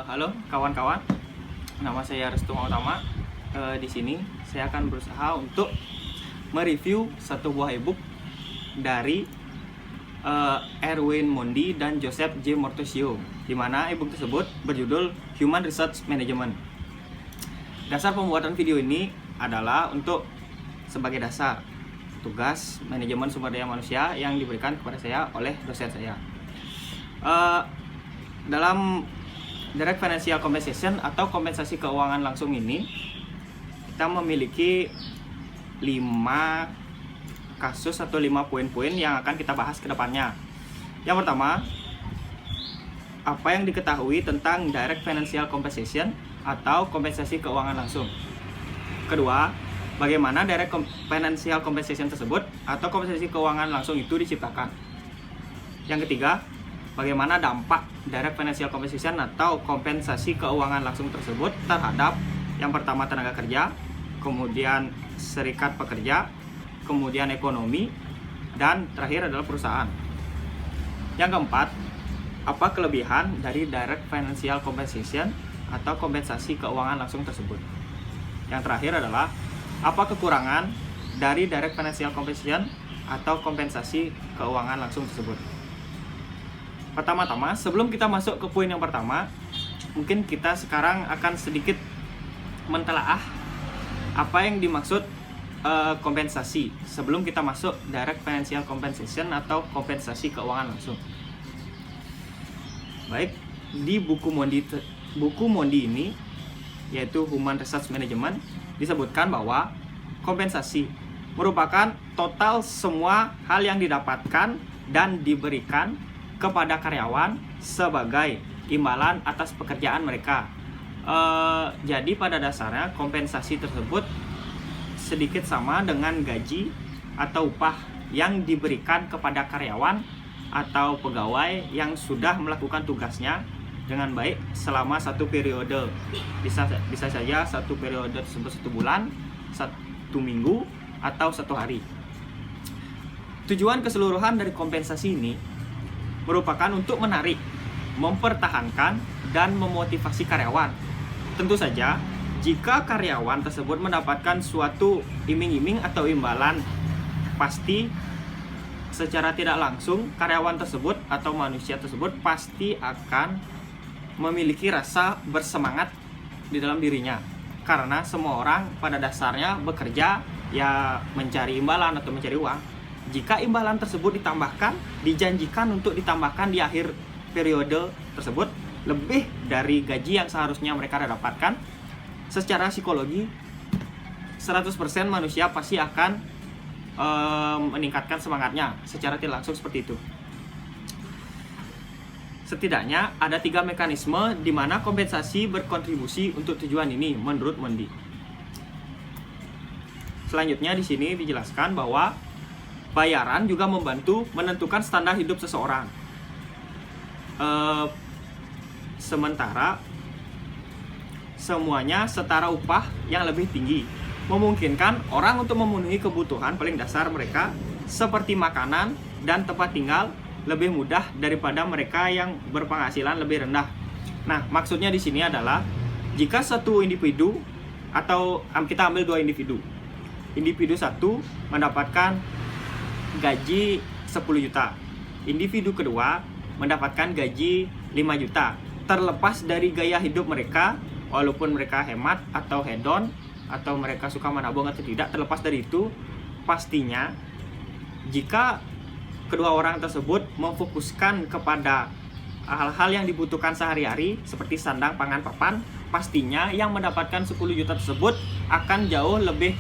Halo kawan-kawan, nama saya Restu Mautama. Di sini saya akan berusaha untuk mereview satu buah ebook dari Erwin Mondi dan Joseph J. Mortosio, di mana ebook tersebut berjudul Human Resource Management. Dasar pembuatan video ini adalah untuk sebagai dasar tugas manajemen sumber daya manusia yang diberikan kepada saya oleh dosen saya. Dalam direct financial compensation atau kompensasi keuangan langsung ini, kita memiliki 5 kasus atau 5 poin-poin yang akan kita bahas ke depannya. Yang pertama, apa yang diketahui tentang direct financial compensation atau kompensasi keuangan langsung. Kedua, bagaimana direct financial compensation tersebut atau kompensasi keuangan langsung itu diciptakan. Yang ketiga, bagaimana dampak direct financial compensation atau kompensasi keuangan langsung tersebut terhadap yang pertama tenaga kerja, kemudian serikat pekerja, kemudian ekonomi, dan terakhir adalah perusahaan. Yang keempat, apa kelebihan dari direct financial compensation atau kompensasi keuangan langsung tersebut. Yang terakhir adalah apa kekurangan dari direct financial compensation atau kompensasi keuangan langsung tersebut. Pertama-tama, sebelum kita masuk ke poin yang pertama, mungkin kita sekarang akan sedikit mentelaah apa yang dimaksud kompensasi sebelum kita masuk direct financial compensation atau kompensasi keuangan langsung. Baik, di buku Mondi ini, yaitu Human Resource Management, disebutkan bahwa kompensasi merupakan total semua hal yang didapatkan dan diberikan kepada karyawan sebagai imbalan atas pekerjaan mereka. Jadi pada dasarnya kompensasi tersebut sedikit sama dengan gaji atau upah yang diberikan kepada karyawan atau pegawai yang sudah melakukan tugasnya dengan baik selama satu periode. Bisa saja satu periode tersebut 1 bulan, 1 minggu, atau 1 hari. Tujuan keseluruhan dari kompensasi ini merupakan untuk menarik, mempertahankan, dan memotivasi karyawan. Tentu saja, jika karyawan tersebut mendapatkan suatu iming-iming atau imbalan, pasti secara tidak langsung karyawan tersebut atau manusia tersebut pasti akan memiliki rasa bersemangat di dalam dirinya. Karena semua orang pada dasarnya bekerja ya mencari imbalan atau mencari uang. Jika imbalan tersebut ditambahkan, dijanjikan untuk ditambahkan di akhir periode tersebut lebih dari gaji yang seharusnya mereka dapatkan, secara psikologi 100% manusia pasti akan meningkatkan semangatnya secara tidak langsung seperti itu. Setidaknya ada 3 mekanisme di mana kompensasi berkontribusi untuk tujuan ini menurut Mondi. Selanjutnya di sini dijelaskan bahwa bayaran juga membantu menentukan standar hidup seseorang. Sementara semuanya setara upah yang lebih tinggi memungkinkan orang untuk memenuhi kebutuhan paling dasar mereka seperti makanan dan tempat tinggal lebih mudah daripada mereka yang berpenghasilan lebih rendah. Nah, maksudnya di sini adalah jika satu individu atau kita ambil 2 individu. Individu 1 mendapatkan gaji 10 juta. Individu kedua mendapatkan gaji 5 juta. Terlepas dari gaya hidup mereka, walaupun mereka hemat atau hedon, atau mereka suka menabung atau tidak, terlepas dari itu, pastinya jika kedua orang tersebut memfokuskan kepada hal-hal yang dibutuhkan sehari-hari seperti sandang, pangan, papan, pastinya yang mendapatkan 10 juta tersebut akan jauh lebih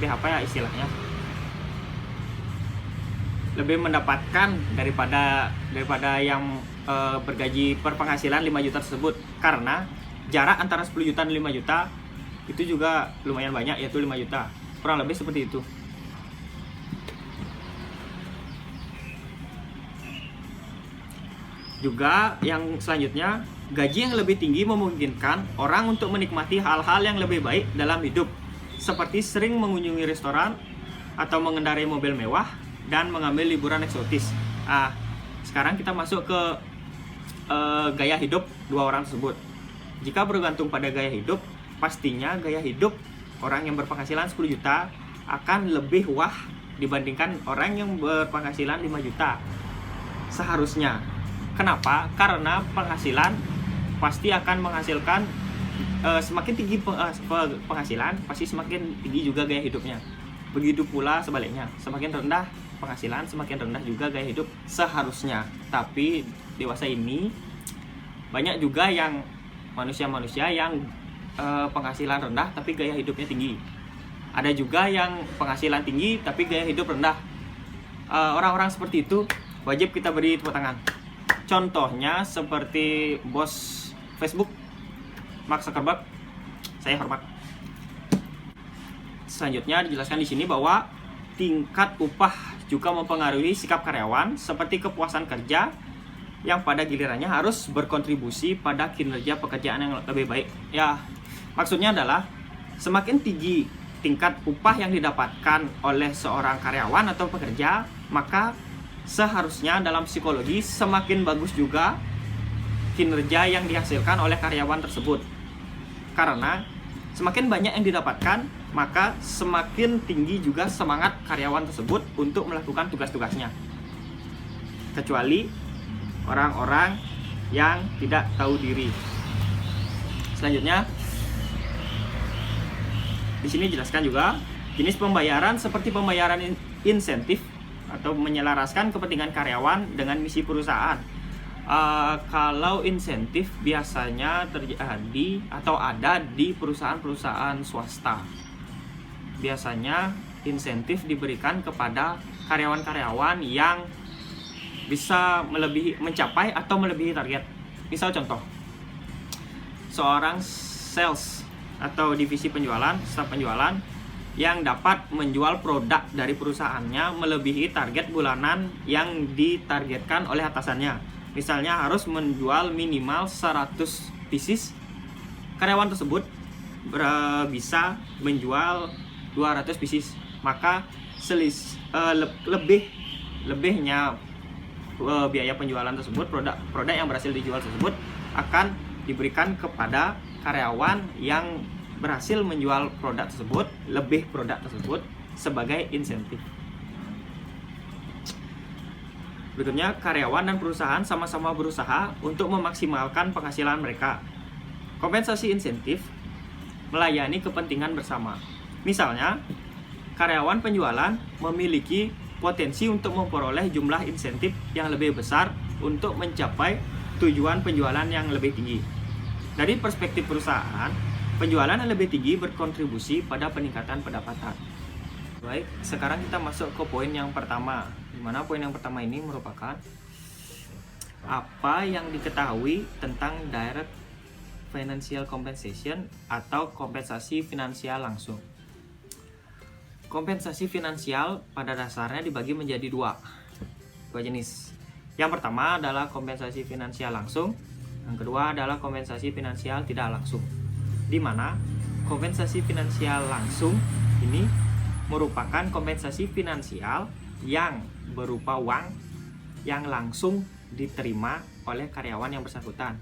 apa ya istilahnya, lebih mendapatkan daripada yang bergaji per penghasilan 5 juta tersebut, karena jarak antara 10 juta dan 5 juta itu juga lumayan banyak, yaitu 5 juta, kurang lebih seperti itu. Juga yang selanjutnya, gaji yang lebih tinggi memungkinkan orang untuk menikmati hal-hal yang lebih baik dalam hidup, seperti sering mengunjungi restoran atau mengendarai mobil mewah dan mengambil liburan eksotis. Sekarang kita masuk ke gaya hidup dua orang tersebut. Jika bergantung pada gaya hidup, pastinya gaya hidup orang yang berpenghasilan 10 juta akan lebih wah dibandingkan orang yang berpenghasilan 5 juta. Seharusnya. Kenapa? Karena penghasilan pasti akan menghasilkan semakin tinggi penghasilan, pasti semakin tinggi juga gaya hidupnya. Begitu pula sebaliknya, semakin rendah penghasilan, semakin rendah juga gaya hidup seharusnya. Tapi dewasa ini banyak juga yang manusia-manusia yang penghasilan rendah tapi gaya hidupnya tinggi. Ada juga yang penghasilan tinggi tapi gaya hidup rendah. Orang-orang seperti itu wajib kita beri tepuk tangan. Contohnya seperti bos Facebook, Mark Zuckerberg, saya hormat. Selanjutnya dijelaskan di sini bahwa tingkat upah juga mempengaruhi sikap karyawan seperti kepuasan kerja yang pada gilirannya harus berkontribusi pada kinerja pekerjaan yang lebih baik. Ya, maksudnya adalah semakin tinggi tingkat upah yang didapatkan oleh seorang karyawan atau pekerja, maka seharusnya dalam psikologi semakin bagus juga kinerja yang dihasilkan oleh karyawan tersebut. Karena semakin banyak yang didapatkan, maka semakin tinggi juga semangat karyawan tersebut untuk melakukan tugas-tugasnya. Kecuali orang-orang yang tidak tahu diri. Selanjutnya, di sini jelaskan juga jenis pembayaran seperti pembayaran insentif atau menyelaraskan kepentingan karyawan dengan misi perusahaan. Kalau insentif biasanya terjadi atau ada di perusahaan-perusahaan swasta. Biasanya insentif diberikan kepada karyawan-karyawan yang bisa mencapai atau melebihi target. Misal contoh, seorang sales atau divisi penjualan, staf penjualan yang dapat menjual produk dari perusahaannya melebihi target bulanan yang ditargetkan oleh atasannya. Misalnya harus menjual minimal 100 pieces, karyawan tersebut bisa menjual 200 pieces, maka lebihnya biaya penjualan tersebut, produk yang berhasil dijual tersebut akan diberikan kepada karyawan yang berhasil menjual produk tersebut, lebih produk tersebut sebagai insentif. Berikutnya, karyawan dan perusahaan sama-sama berusaha untuk memaksimalkan penghasilan mereka. Kompensasi insentif melayani kepentingan bersama. Misalnya, karyawan penjualan memiliki potensi untuk memperoleh jumlah insentif yang lebih besar untuk mencapai tujuan penjualan yang lebih tinggi. Dari perspektif perusahaan, penjualan yang lebih tinggi berkontribusi pada peningkatan pendapatan. Baik, sekarang kita masuk ke poin yang pertama. Di mana poin yang pertama ini merupakan apa yang diketahui tentang direct financial compensation atau kompensasi finansial langsung. Kompensasi finansial pada dasarnya dibagi menjadi dua jenis. Yang pertama adalah kompensasi finansial langsung, yang kedua adalah kompensasi finansial tidak langsung. Di mana kompensasi finansial langsung ini merupakan kompensasi finansial yang berupa uang yang langsung diterima oleh karyawan yang bersangkutan.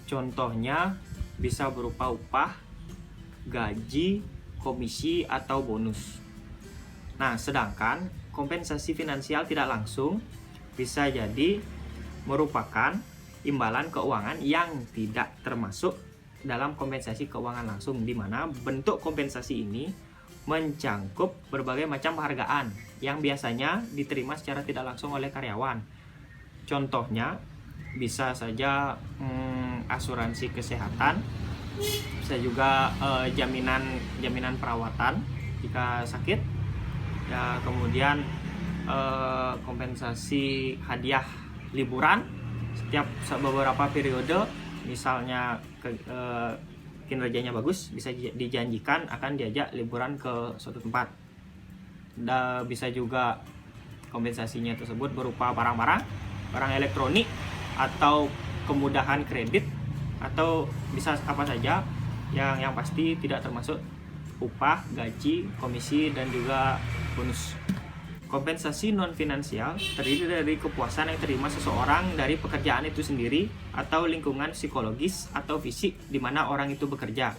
Contohnya bisa berupa upah, gaji, komisi, atau bonus. Nah, sedangkan kompensasi finansial tidak langsung bisa jadi merupakan imbalan keuangan yang tidak termasuk dalam kompensasi keuangan langsung, di mana bentuk kompensasi ini mencangkup berbagai macam penghargaan yang biasanya diterima secara tidak langsung oleh karyawan. Contohnya bisa saja asuransi kesehatan, bisa juga jaminan perawatan jika sakit, ya, kemudian kompensasi hadiah liburan setiap beberapa periode, misalnya kinerjanya bagus, bisa dijanjikan akan diajak liburan ke suatu tempat. Bisa juga kompensasinya tersebut berupa barang elektronik, atau kemudahan kredit, atau bisa apa saja yang pasti tidak termasuk upah, gaji, komisi, dan juga bonus. Kompensasi non finansial terdiri dari kepuasan yang terima seseorang dari pekerjaan itu sendiri atau lingkungan psikologis atau fisik di mana orang itu bekerja.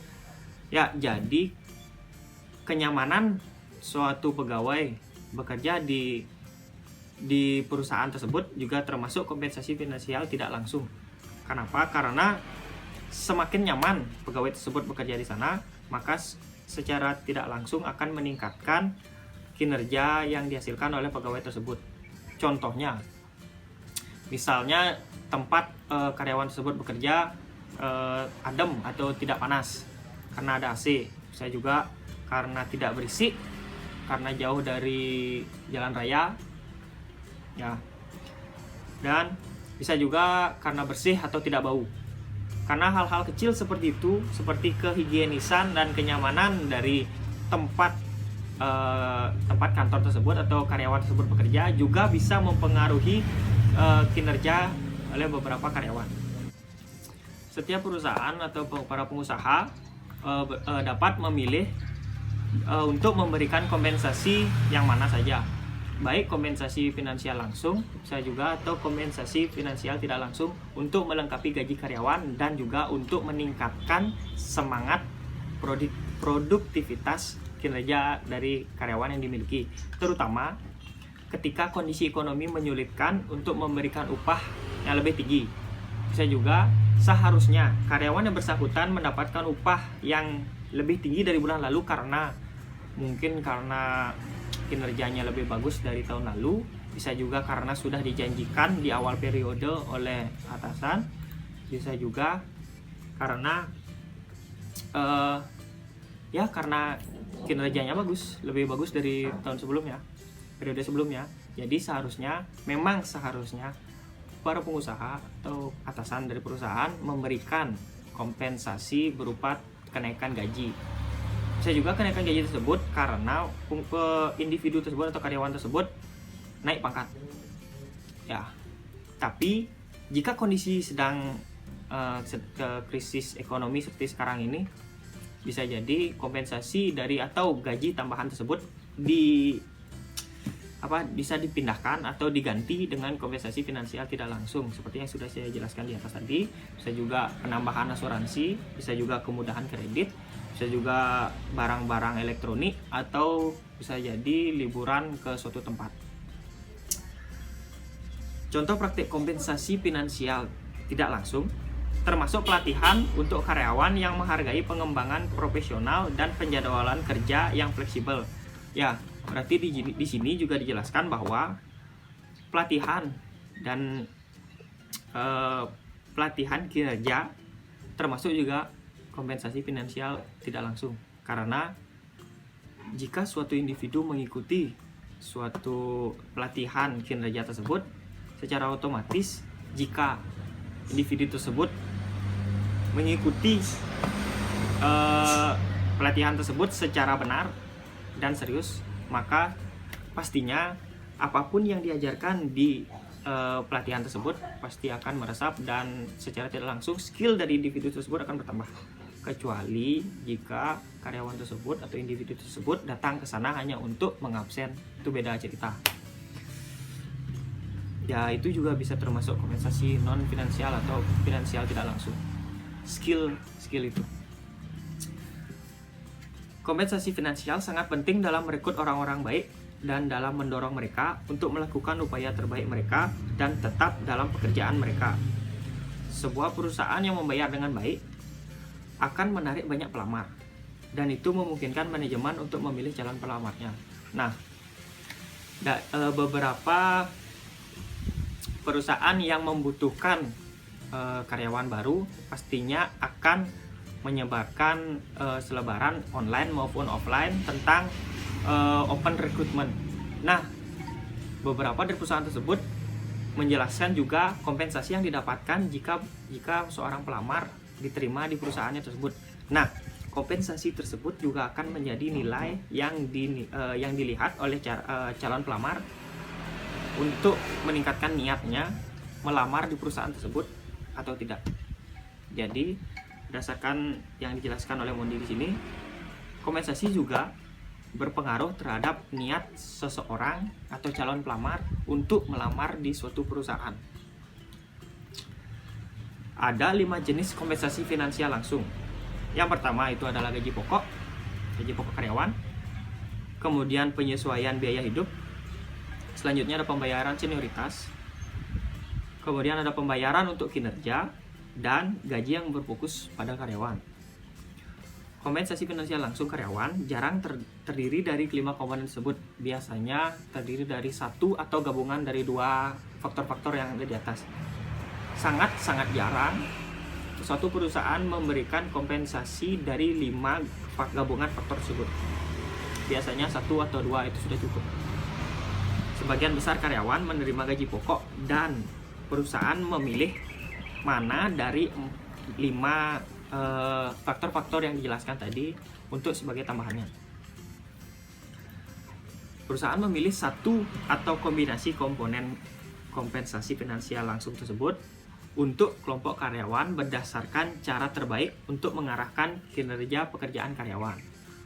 Ya, jadi kenyamanan suatu pegawai bekerja di perusahaan tersebut juga termasuk kompensasi finansial tidak langsung. Kenapa? Karena semakin nyaman pegawai tersebut bekerja di sana, maka secara tidak langsung akan meningkatkan kinerja yang dihasilkan oleh pegawai tersebut. Contohnya, misalnya tempat karyawan tersebut bekerja adem atau tidak panas karena ada AC. Bisa juga karena tidak berisik, karena jauh dari jalan raya, ya. Dan bisa juga karena bersih atau tidak bau. Karena hal-hal kecil seperti itu, seperti kehigienisan dan kenyamanan dari tempat kantor tersebut atau karyawan tersebut bekerja juga bisa mempengaruhi kinerja oleh beberapa karyawan. Setiap perusahaan atau para pengusaha dapat memilih untuk memberikan kompensasi yang mana saja, baik kompensasi finansial langsung, bisa juga atau kompensasi finansial tidak langsung untuk melengkapi gaji karyawan dan juga untuk meningkatkan semangat produktivitas kinerja dari karyawan yang dimiliki, terutama ketika kondisi ekonomi menyulitkan untuk memberikan upah yang lebih tinggi. Bisa juga seharusnya karyawan yang bersangkutan mendapatkan upah yang lebih tinggi dari bulan lalu karena kinerjanya lebih bagus dari tahun lalu. Bisa juga karena sudah dijanjikan di awal periode oleh atasan. Bisa juga karena karena kinerjanya lebih bagus dari tahun sebelumnya, periode sebelumnya. Jadi memang seharusnya para pengusaha atau atasan dari perusahaan memberikan kompensasi berupa kenaikan gaji. Bisa juga kenaikan gaji tersebut karena individu tersebut atau karyawan tersebut naik pangkat. Ya, tapi jika kondisi sedang krisis ekonomi seperti sekarang ini, bisa jadi kompensasi dari atau gaji tambahan tersebut bisa dipindahkan atau diganti dengan kompensasi finansial tidak langsung seperti yang sudah saya jelaskan di atas tadi. Bisa juga penambahan asuransi, bisa juga kemudahan kredit, bisa juga barang-barang elektronik, atau bisa jadi liburan ke suatu tempat. Contoh praktik kompensasi finansial tidak langsung termasuk pelatihan untuk karyawan yang menghargai pengembangan profesional dan penjadwalan kerja yang fleksibel. Ya, berarti di sini juga dijelaskan bahwa pelatihan dan pelatihan kinerja termasuk juga kompensasi finansial tidak langsung. Karena jika suatu individu mengikuti suatu pelatihan kinerja tersebut, secara otomatis jika individu tersebut mengikuti pelatihan tersebut secara benar dan serius, maka pastinya apapun yang diajarkan di pelatihan tersebut pasti akan meresap dan secara tidak langsung skill dari individu tersebut akan bertambah. Kecuali jika karyawan tersebut atau individu tersebut datang ke sana hanya untuk mengabsen, itu beda cerita. Ya, itu juga bisa termasuk kompensasi non finansial atau finansial tidak langsung. Skill itu. Kompensasi finansial sangat penting dalam merekrut orang-orang baik dan dalam mendorong mereka untuk melakukan upaya terbaik mereka dan tetap dalam pekerjaan mereka. Sebuah perusahaan yang membayar dengan baik akan menarik banyak pelamar, dan itu memungkinkan manajemen untuk memilih calon pelamarnya. Nah, beberapa perusahaan yang membutuhkan karyawan baru pastinya akan menyebarkan selebaran online maupun offline tentang open recruitment. Nah, beberapa dari perusahaan tersebut menjelaskan juga kompensasi yang didapatkan jika seorang pelamar diterima di perusahaannya tersebut. Nah, kompensasi tersebut juga akan menjadi nilai yang dilihat oleh calon pelamar untuk meningkatkan niatnya melamar di perusahaan tersebut atau tidak. Jadi berdasarkan yang dijelaskan oleh Mondi di sini, kompensasi juga berpengaruh terhadap niat seseorang atau calon pelamar untuk melamar di suatu perusahaan. Ada 5 jenis kompensasi finansial langsung. Yang pertama itu adalah gaji pokok karyawan. Kemudian penyesuaian biaya hidup. Selanjutnya ada pembayaran senioritas. Kemudian ada pembayaran untuk kinerja dan gaji yang berfokus pada karyawan. Kompensasi finansial langsung karyawan jarang terdiri dari kelima komponen tersebut. Biasanya terdiri dari satu atau gabungan dari 2 faktor-faktor yang ada di atas. Sangat jarang suatu perusahaan memberikan kompensasi dari 5 gabungan faktor tersebut. Biasanya 1 atau 2 itu sudah cukup. Sebagian besar karyawan menerima gaji pokok dan perusahaan memilih mana dari 5 faktor-faktor yang dijelaskan tadi untuk sebagai tambahannya. Perusahaan memilih satu atau kombinasi komponen kompensasi finansial langsung tersebut untuk kelompok karyawan berdasarkan cara terbaik untuk mengarahkan kinerja pekerjaan karyawan.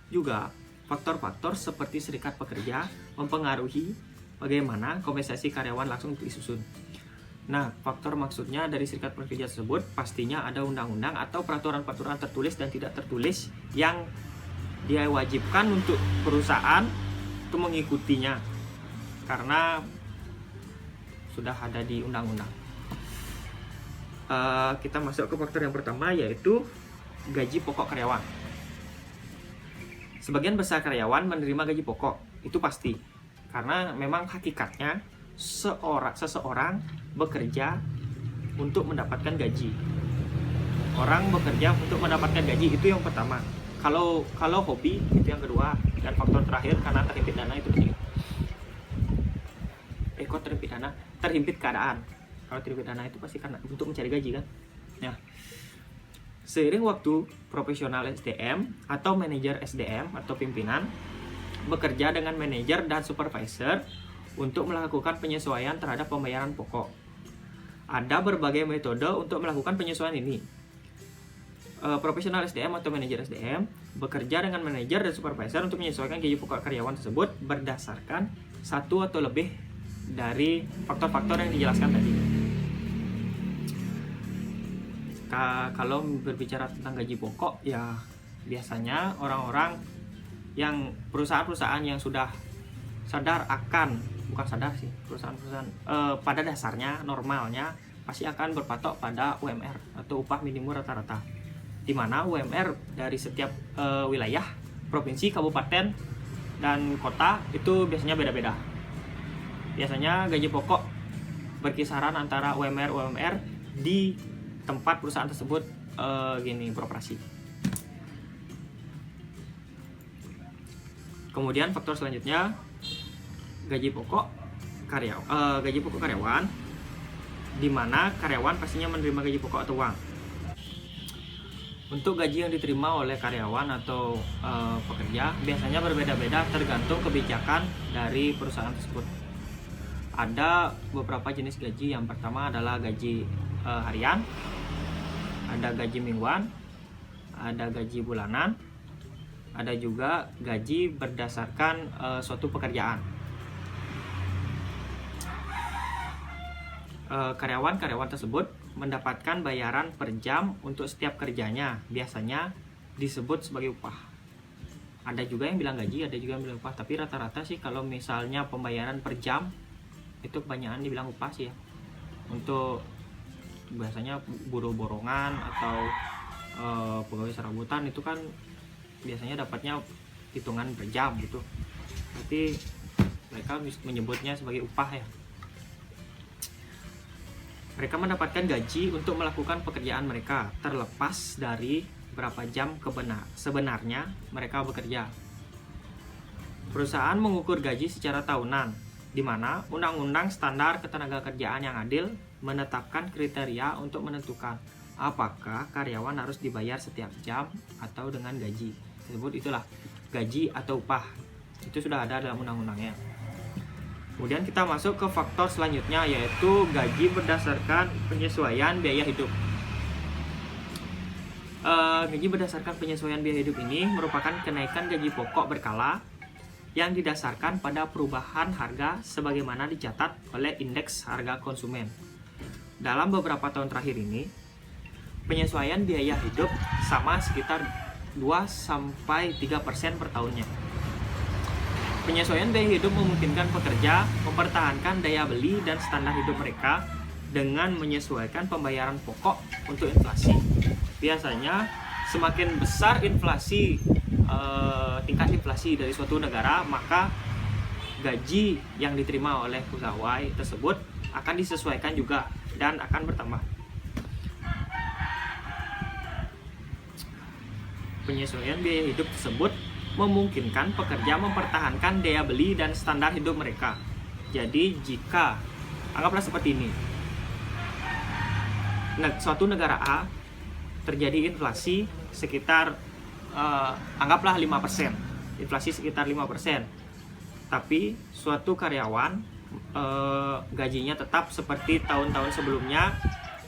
Juga, faktor-faktor seperti serikat pekerja mempengaruhi bagaimana kompensasi karyawan langsung disusun. Nah, faktor maksudnya dari serikat pekerja tersebut pastinya ada undang-undang atau peraturan-peraturan tertulis dan tidak tertulis yang diwajibkan untuk perusahaan untuk mengikutinya karena sudah ada di undang-undang. Kita masuk ke faktor yang pertama, yaitu gaji pokok karyawan. Sebagian besar karyawan menerima gaji pokok, itu pasti, karena memang hakikatnya seseorang bekerja untuk mendapatkan gaji. Orang bekerja untuk mendapatkan gaji, itu yang pertama. Kalau hobi itu yang kedua, dan faktor terakhir karena terhimpit dana itu ketiga. Kok terhimpit dana? Terhimpit keadaan. Kalau terhimpit dana itu pasti karena untuk mencari gaji kan. Nah, seiring waktu, profesional SDM atau manajer SDM atau pimpinan bekerja dengan manajer dan supervisor untuk melakukan penyesuaian terhadap pembayaran pokok. Ada berbagai metode untuk melakukan penyesuaian ini. Profesional SDM atau manajer SDM bekerja dengan manajer dan supervisor untuk menyesuaikan gaji pokok karyawan tersebut berdasarkan satu atau lebih dari faktor-faktor yang dijelaskan tadi. Kalau berbicara tentang gaji pokok, ya biasanya orang-orang yang perusahaan-perusahaan yang sudah sadar akan, bukan sadar sih, perusahaan-perusahaan pada dasarnya normalnya pasti akan berpatok pada UMR atau upah minimum rata-rata, di mana UMR dari setiap wilayah, provinsi, kabupaten, dan kota itu biasanya beda-beda. Biasanya gaji pokok berkisaran antara UMR di tempat perusahaan tersebut beroperasi. Kemudian faktor selanjutnya gaji pokok karyawan, di mana karyawan pastinya menerima gaji pokok atau uang. Untuk gaji yang diterima oleh karyawan atau pekerja biasanya berbeda-beda tergantung kebijakan dari perusahaan tersebut. Ada beberapa jenis gaji. Yang pertama adalah gaji harian, ada gaji mingguan, ada gaji bulanan, ada juga gaji berdasarkan suatu pekerjaan. Karyawan tersebut mendapatkan bayaran per jam untuk setiap kerjanya, biasanya disebut sebagai upah. Ada juga yang bilang gaji, ada juga yang bilang upah, tapi rata-rata sih kalau misalnya pembayaran per jam itu kebanyakan dibilang upah sih ya. Untuk biasanya buruh borongan atau pegawai serabutan itu kan biasanya dapatnya hitungan per jam gitu. Berarti mereka menyebutnya sebagai upah ya. Mereka mendapatkan gaji untuk melakukan pekerjaan mereka terlepas dari berapa jam sebenarnya mereka bekerja. Perusahaan mengukur gaji secara tahunan, di mana Undang-Undang Standar Ketenagakerjaan yang Adil menetapkan kriteria untuk menentukan apakah karyawan harus dibayar setiap jam atau dengan gaji. Tersebut itulah gaji atau upah. Itu sudah ada dalam undang-undangnya. Kemudian kita masuk ke faktor selanjutnya, yaitu gaji berdasarkan penyesuaian biaya hidup. Gaji berdasarkan penyesuaian biaya hidup ini merupakan kenaikan gaji pokok berkala yang didasarkan pada perubahan harga sebagaimana dicatat oleh indeks harga konsumen. Dalam beberapa tahun terakhir ini, penyesuaian biaya hidup sama sekitar 2-3% per tahunnya. Penyesuaian biaya hidup memungkinkan pekerja mempertahankan daya beli dan standar hidup mereka dengan menyesuaikan pembayaran pokok untuk inflasi. Biasanya semakin besar inflasi, tingkat inflasi dari suatu negara, maka gaji yang diterima oleh pegawai tersebut akan disesuaikan juga dan akan bertambah. Penyesuaian biaya hidup tersebut memungkinkan pekerja mempertahankan daya beli dan standar hidup mereka. Jadi jika, anggaplah seperti ini, suatu negara A terjadi inflasi sekitar anggaplah 5%, inflasi sekitar 5%, tapi suatu karyawan gajinya tetap seperti tahun-tahun sebelumnya,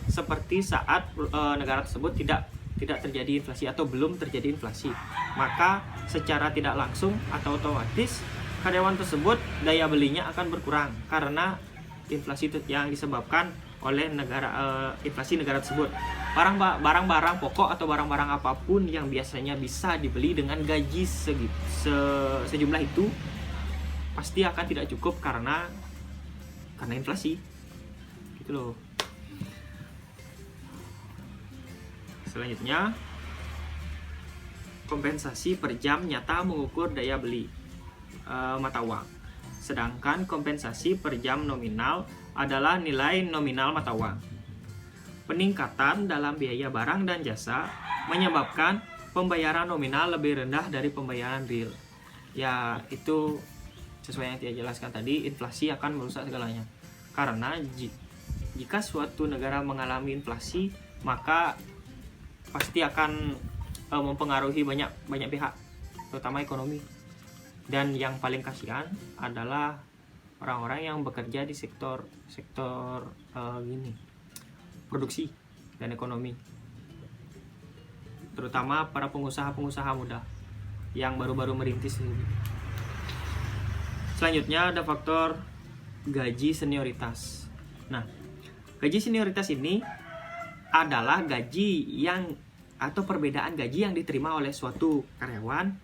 seperti saat negara tersebut tidak terjadi inflasi atau belum terjadi inflasi, maka secara tidak langsung atau otomatis karyawan tersebut daya belinya akan berkurang karena inflasi yang disebabkan oleh inflasi negara tersebut. Barang-barang pokok atau barang-barang apapun yang biasanya bisa dibeli dengan gaji sejumlah itu pasti akan tidak cukup karena inflasi, gitu loh. Selanjutnya, kompensasi per jam nyata mengukur daya beli mata uang. Sedangkan kompensasi per jam nominal adalah nilai nominal mata uang. Peningkatan dalam biaya barang dan jasa menyebabkan pembayaran nominal lebih rendah dari pembayaran real. Ya, itu sesuai yang saya jelaskan tadi, inflasi akan merusak segalanya. Karena jika suatu negara mengalami inflasi, maka pasti akan mempengaruhi banyak pihak, terutama ekonomi. Dan yang paling kasihan adalah orang-orang yang bekerja di sektor produksi dan ekonomi, terutama para pengusaha muda yang baru-baru merintis. Selanjutnya ada faktor gaji senioritas. Nah, gaji senioritas ini adalah atau perbedaan gaji yang diterima oleh suatu karyawan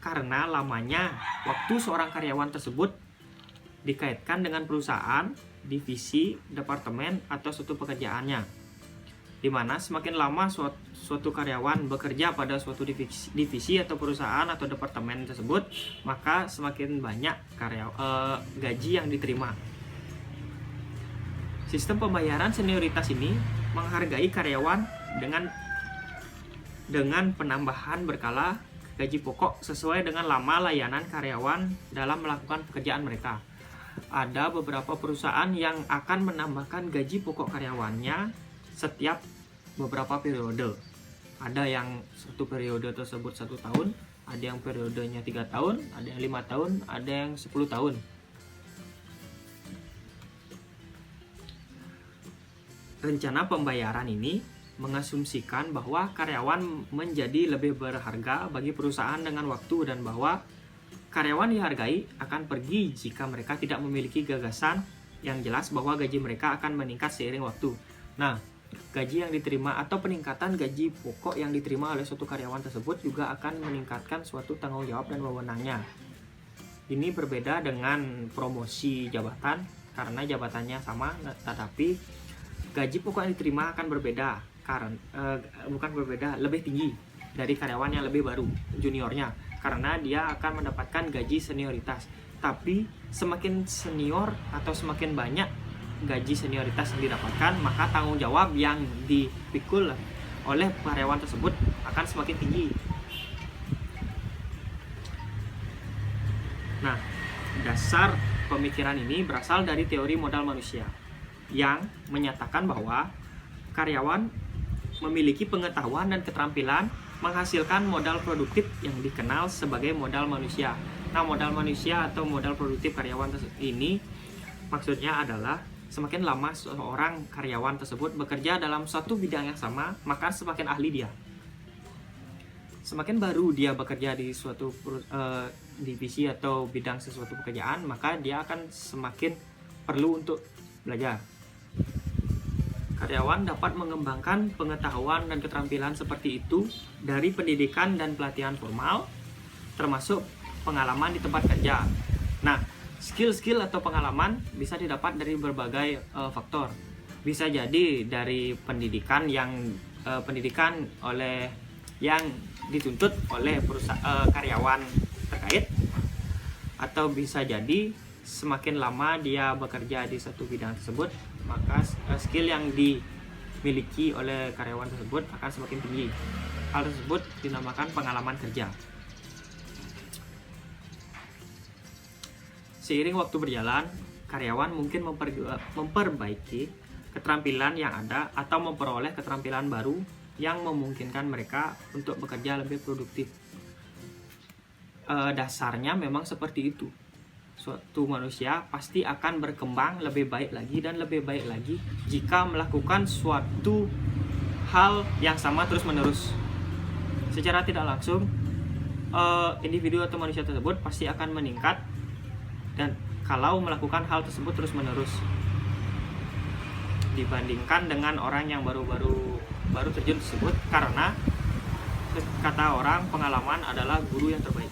karena lamanya waktu seorang karyawan tersebut dikaitkan dengan perusahaan, divisi, departemen, atau suatu pekerjaannya. Dimana semakin lama suatu karyawan bekerja pada suatu divisi atau perusahaan atau departemen tersebut, maka semakin banyak gaji yang diterima. Sistem pembayaran senioritas ini menghargai karyawan dengan penambahan berkala gaji pokok sesuai dengan lama layanan karyawan dalam melakukan pekerjaan mereka. Ada beberapa perusahaan yang akan menambahkan gaji pokok karyawannya setiap beberapa periode. Ada yang satu periode tersebut 1 tahun, ada yang periodenya 3 tahun, ada yang 5 tahun, ada yang 10 tahun. Rencana pembayaran ini mengasumsikan bahwa karyawan menjadi lebih berharga bagi perusahaan dengan waktu dan bahwa karyawan dihargai akan pergi jika mereka tidak memiliki gagasan yang jelas bahwa gaji mereka akan meningkat seiring waktu. Nah, gaji yang diterima atau peningkatan gaji pokok yang diterima oleh suatu karyawan tersebut juga akan meningkatkan suatu tanggung jawab dan wewenangnya. Ini berbeda dengan promosi jabatan karena jabatannya sama, tetapi gaji pokok yang diterima akan berbeda. Lebih tinggi dari karyawan yang lebih baru, juniornya, karena dia akan mendapatkan gaji senioritas. Tapi semakin senior atau semakin banyak gaji senioritas yang didapatkan, maka tanggung jawab yang dipikul oleh karyawan tersebut akan semakin tinggi. Nah, dasar pemikiran ini berasal dari teori modal manusia yang menyatakan bahwa karyawan memiliki pengetahuan dan keterampilan menghasilkan modal produktif yang dikenal sebagai modal manusia. Nah, modal manusia atau modal produktif karyawan ini maksudnya adalah semakin lama seorang karyawan tersebut bekerja dalam suatu bidang yang sama, maka semakin ahli dia. Semakin baru dia bekerja di divisi atau bidang sesuatu pekerjaan, maka dia akan semakin perlu untuk belajar. Karyawan dapat mengembangkan pengetahuan dan keterampilan seperti itu dari pendidikan dan pelatihan formal, termasuk pengalaman di tempat kerja. Nah, skill-skill atau pengalaman bisa didapat dari berbagai faktor. Bisa jadi dari pendidikan oleh yang dituntut oleh karyawan terkait, atau bisa jadi semakin lama dia bekerja di satu bidang tersebut, maka skill yang dimiliki oleh karyawan tersebut akan semakin tinggi. Hal tersebut dinamakan pengalaman kerja. Seiring waktu berjalan, karyawan mungkin memperbaiki keterampilan yang ada atau memperoleh keterampilan baru yang memungkinkan mereka untuk bekerja lebih produktif. Dasarnya memang seperti itu. Suatu manusia pasti akan berkembang lebih baik lagi dan lebih baik lagi jika melakukan suatu hal yang sama terus-menerus. Secara tidak langsung, individu atau manusia tersebut pasti akan meningkat dan kalau melakukan hal tersebut terus-menerus dibandingkan dengan orang yang baru terjun tersebut, karena kata orang, pengalaman adalah guru yang terbaik.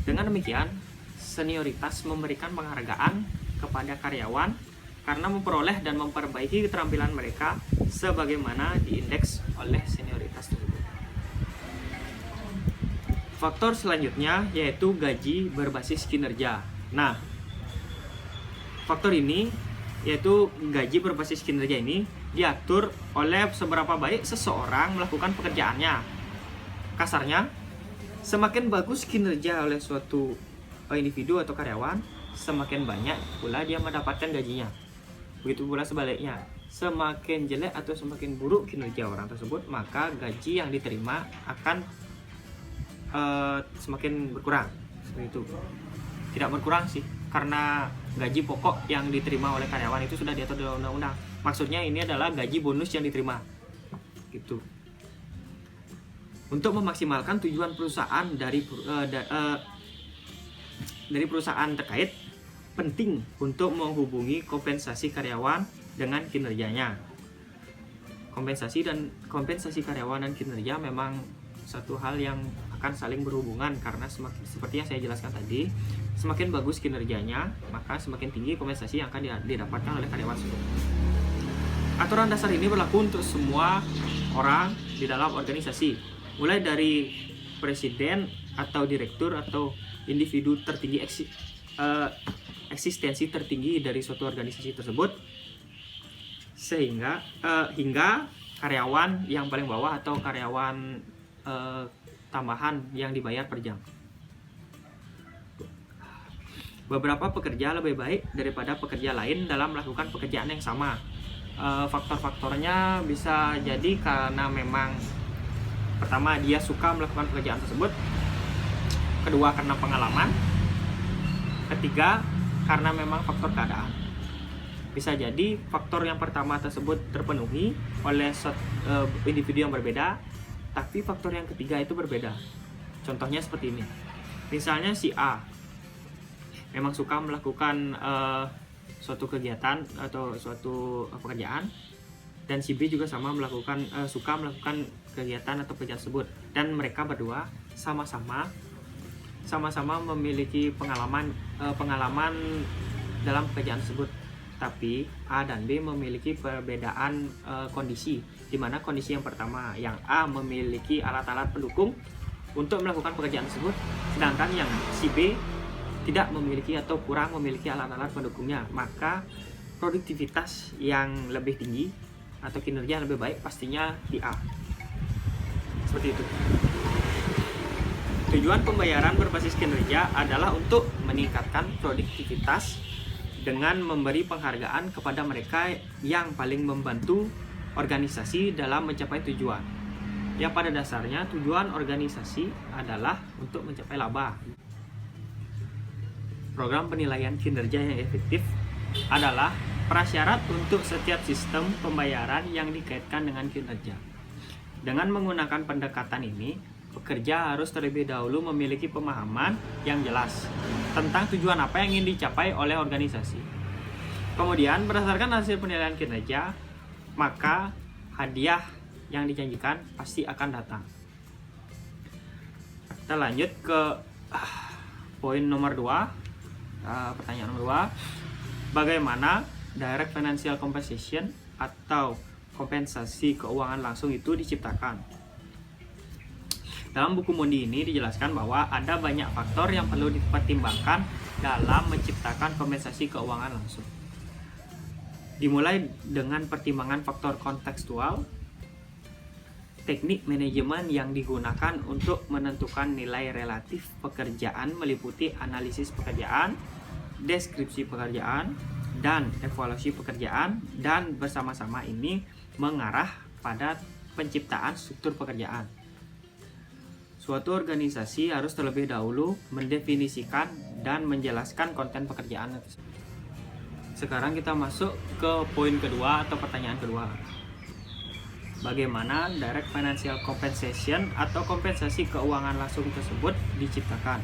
Dengan demikian, senioritas memberikan penghargaan kepada karyawan karena memperoleh dan memperbaiki keterampilan mereka sebagaimana diindeks oleh senioritas tersebut. Faktor selanjutnya yaitu gaji berbasis kinerja. Nah, faktor ini yaitu gaji berbasis kinerja ini diatur oleh seberapa baik seseorang melakukan pekerjaannya. Kasarnya, semakin bagus kinerja oleh suatu individu atau karyawan, semakin banyak pula dia mendapatkan gajinya. Begitu pula sebaliknya, semakin jelek atau semakin buruk kinerja orang tersebut, maka gaji yang diterima akan semakin berkurang. Seperti itu. Tidak berkurang sih, karena gaji pokok yang diterima oleh karyawan itu sudah diatur dalam undang-undang. Maksudnya ini adalah gaji bonus yang diterima. Gitu. Untuk memaksimalkan tujuan perusahaan dari perusahaan terkait, penting untuk menghubungi kompensasi karyawan dengan kinerjanya. Kompensasi karyawan dan kinerja memang satu hal yang akan saling berhubungan, karena seperti yang saya jelaskan tadi, semakin bagus kinerjanya, maka semakin tinggi kompensasi yang akan didapatkan oleh karyawan tersebut. Aturan dasar ini berlaku untuk semua orang di dalam organisasi, mulai dari presiden atau direktur atau individu tertinggi eksistensi tertinggi dari suatu organisasi tersebut, hingga karyawan yang paling bawah atau karyawan tambahan yang dibayar per jam. Beberapa pekerja lebih baik daripada pekerja lain dalam melakukan pekerjaan yang sama. Faktor-faktornya bisa jadi karena memang pertama, dia suka melakukan pekerjaan tersebut. Kedua, karena pengalaman. Ketiga, karena memang faktor keadaan. Bisa jadi faktor yang pertama tersebut terpenuhi oleh individu yang berbeda, tapi faktor yang ketiga itu berbeda. Contohnya seperti ini. Misalnya si A memang suka melakukan suatu kegiatan atau suatu pekerjaan, dan si B juga sama suka melakukan kegiatan atau pekerjaan tersebut, dan mereka berdua sama-sama memiliki pengalaman dalam pekerjaan tersebut. Tapi A dan B memiliki perbedaan kondisi, di mana kondisi yang pertama, yang A memiliki alat-alat pendukung untuk melakukan pekerjaan tersebut, sedangkan yang si B tidak memiliki atau kurang memiliki alat-alat pendukungnya, maka produktivitas yang lebih tinggi atau kinerja yang lebih baik pastinya di A. Seperti itu. Tujuan pembayaran berbasis kinerja adalah untuk meningkatkan produktivitas dengan memberi penghargaan kepada mereka yang paling membantu organisasi dalam mencapai tujuan. Yang pada dasarnya tujuan organisasi adalah untuk mencapai laba. Program penilaian kinerja yang efektif adalah prasyarat untuk setiap sistem pembayaran yang dikaitkan dengan kinerja. Dengan menggunakan pendekatan ini, pekerja harus terlebih dahulu memiliki pemahaman yang jelas tentang tujuan apa yang ingin dicapai oleh organisasi. Kemudian berdasarkan hasil penilaian kinerja, maka hadiah yang dijanjikan pasti akan datang. Kita lanjut ke poin nomor 2. Pertanyaan nomor 2. Bagaimana direct financial compensation atau kompensasi keuangan langsung itu diciptakan? Dalam buku Mondi ini dijelaskan bahwa ada banyak faktor yang perlu dipertimbangkan dalam menciptakan kompensasi keuangan langsung. Dimulai dengan pertimbangan faktor kontekstual, teknik manajemen yang digunakan untuk menentukan nilai relatif pekerjaan meliputi analisis pekerjaan, deskripsi pekerjaan, dan evaluasi pekerjaan, dan bersama-sama ini mengarah pada penciptaan struktur pekerjaan. Suatu organisasi harus terlebih dahulu mendefinisikan dan menjelaskan konten pekerjaan. Sekarang kita masuk ke poin kedua atau pertanyaan kedua. Bagaimana direct financial compensation atau kompensasi keuangan langsung tersebut diciptakan?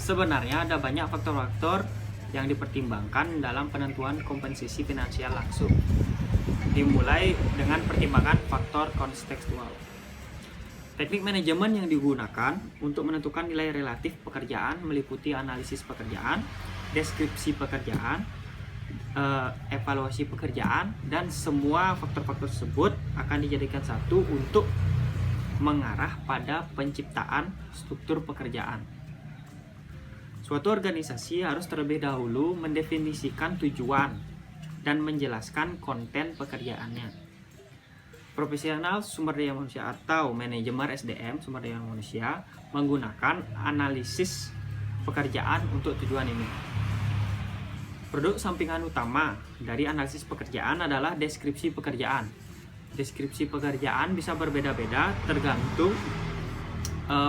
Sebenarnya ada banyak faktor-faktor yang dipertimbangkan dalam penentuan kompensasi finansial langsung. Dimulai dengan pertimbangan faktor kontekstual. Teknik manajemen yang digunakan untuk menentukan nilai relatif pekerjaan meliputi analisis pekerjaan, deskripsi pekerjaan, evaluasi pekerjaan, dan semua faktor-faktor tersebut akan dijadikan satu untuk mengarah pada penciptaan struktur pekerjaan. Suatu organisasi harus terlebih dahulu mendefinisikan tujuan dan menjelaskan konten pekerjaannya. Profesional sumber daya manusia atau manajemen SDM sumber daya manusia menggunakan analisis pekerjaan untuk tujuan ini. Produk sampingan utama dari analisis pekerjaan adalah deskripsi pekerjaan. Deskripsi pekerjaan bisa berbeda-beda tergantung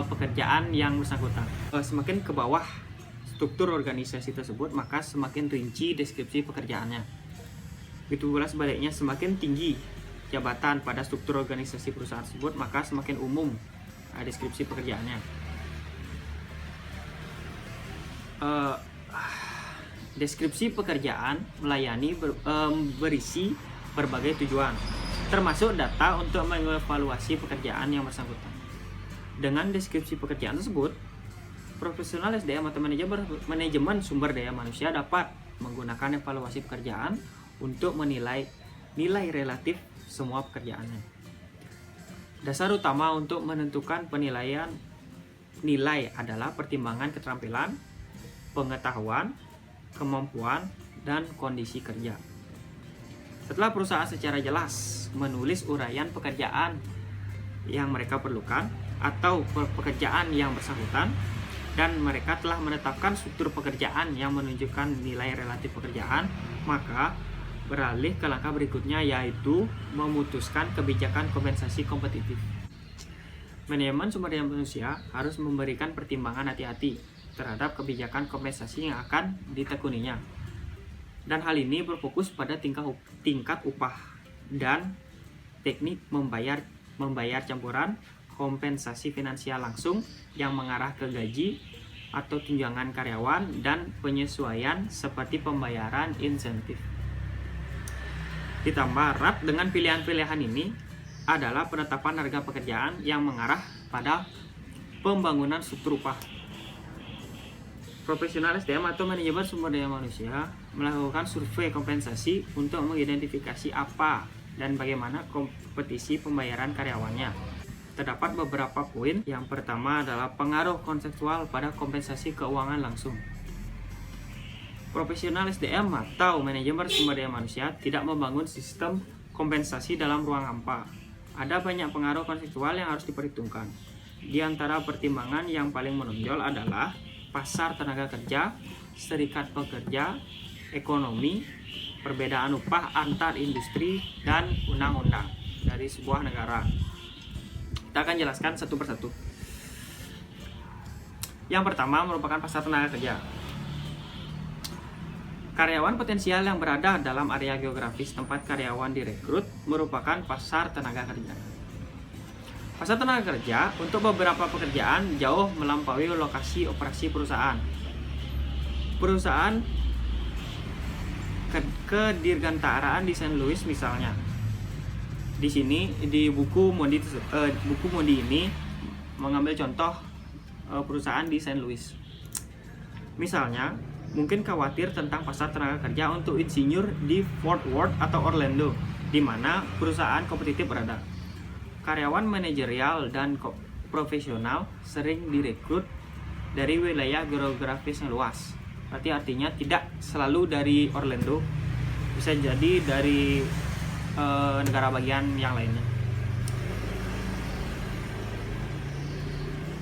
pekerjaan yang bersangkutan. Semakin ke bawah struktur organisasi tersebut, maka semakin rinci deskripsi pekerjaannya. Begitu pula sebaliknya, semakin tinggi jabatan pada struktur organisasi perusahaan tersebut, maka semakin umum deskripsi pekerjaannya. Deskripsi pekerjaan melayani berisi berbagai tujuan, termasuk data untuk mengevaluasi pekerjaan yang bersangkutan. Dengan deskripsi pekerjaan tersebut, profesional SDM atau manajemen sumber daya manusia dapat menggunakan evaluasi pekerjaan untuk menilai nilai relatif semua pekerjaannya. Dasar utama untuk menentukan penilaian nilai adalah pertimbangan keterampilan, pengetahuan, kemampuan, dan kondisi kerja. Setelah perusahaan secara jelas menulis uraian pekerjaan yang mereka perlukan atau pekerjaan yang bersangkutan, dan mereka telah menetapkan struktur pekerjaan yang menunjukkan nilai relatif pekerjaan, maka beralih ke langkah berikutnya, yaitu memutuskan kebijakan kompensasi kompetitif. Manajemen sumber daya manusia harus memberikan pertimbangan hati-hati terhadap kebijakan kompensasi yang akan ditekuninya. Dan hal ini berfokus pada tingkat upah dan teknik membayar campuran kompensasi finansial langsung yang mengarah ke gaji atau tunjangan karyawan dan penyesuaian seperti pembayaran insentif. Ditambah erat dengan pilihan-pilihan ini adalah penetapan harga pekerjaan yang mengarah pada pembangunan struktur upah. Profesional SDM atau manajemen sumber daya manusia melakukan survei kompensasi untuk mengidentifikasi apa dan bagaimana kompetisi pembayaran karyawannya. Terdapat beberapa poin. Yang pertama adalah pengaruh konseptual pada kompensasi keuangan langsung. Profesional SDM atau manajemen sumber daya manusia tidak membangun sistem kompensasi dalam ruang hampa. Ada banyak pengaruh konseptual yang harus diperhitungkan. Di antara pertimbangan yang paling menonjol adalah pasar tenaga kerja, serikat pekerja, ekonomi, perbedaan upah antar industri, dan undang-undang dari sebuah negara. Kita akan jelaskan satu persatu. Yang pertama merupakan pasar tenaga kerja. Karyawan potensial yang berada dalam area geografis tempat karyawan direkrut merupakan pasar tenaga kerja. Pasar tenaga kerja untuk beberapa pekerjaan jauh melampaui lokasi operasi perusahaan. Perusahaan kedirgantaraan di St. Louis misalnya. Di sini di buku Mondi ini mengambil contoh perusahaan di St. Louis. Misalnya, mungkin khawatir tentang pasar tenaga kerja untuk insinyur di Fort Worth atau Orlando, di mana perusahaan kompetitif berada. Karyawan manajerial dan profesional sering direkrut dari wilayah geografis yang luas. Berarti artinya tidak selalu dari Orlando, bisa jadi dari negara bagian yang lainnya.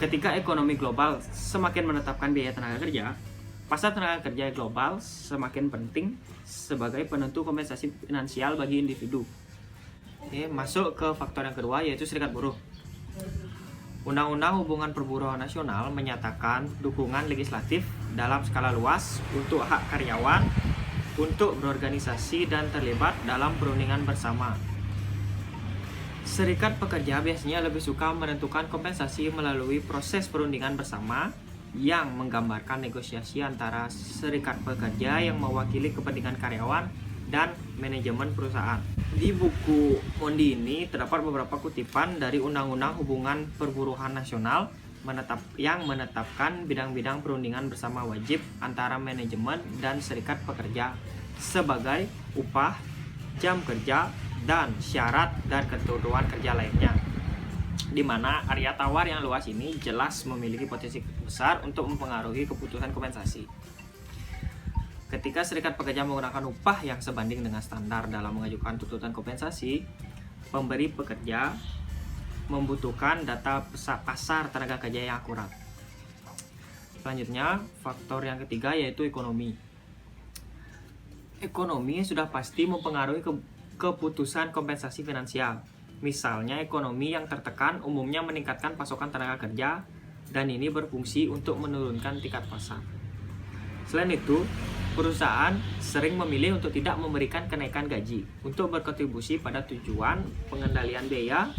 Ketika ekonomi global semakin menetapkan biaya tenaga kerja, pasar tenaga kerja global semakin penting sebagai penentu kompensasi finansial bagi individu. Oke, masuk ke faktor yang kedua, yaitu serikat buruh. Undang-Undang Hubungan Perburuhan Nasional menyatakan dukungan legislatif dalam skala luas untuk hak karyawan untuk berorganisasi dan terlibat dalam perundingan bersama. Serikat pekerja biasanya lebih suka menentukan kompensasi melalui proses perundingan bersama yang menggambarkan negosiasi antara serikat pekerja yang mewakili kepentingan karyawan dan manajemen perusahaan. Di buku Mondi ini terdapat beberapa kutipan dari Undang-Undang Hubungan Perburuhan Nasional yang menetapkan bidang-bidang perundingan bersama wajib antara manajemen dan serikat pekerja sebagai upah, jam kerja, dan syarat dan ketentuan kerja lainnya, di mana area tawar yang luas ini jelas memiliki potensi besar untuk mempengaruhi keputusan kompensasi. Ketika serikat pekerja menggunakan upah yang sebanding dengan standar dalam mengajukan tuntutan kompensasi, pemberi pekerja membutuhkan data pasar tenaga kerja yang akurat. Selanjutnya, faktor yang ketiga yaitu ekonomi. Ekonomi sudah pasti mempengaruhi keputusan kompensasi finansial. Misalnya, ekonomi yang tertekan umumnya meningkatkan pasokan tenaga kerja, dan ini berfungsi untuk menurunkan tingkat pasar. Selain itu, perusahaan sering memilih untuk tidak memberikan kenaikan gaji untuk berkontribusi pada tujuan pengendalian biaya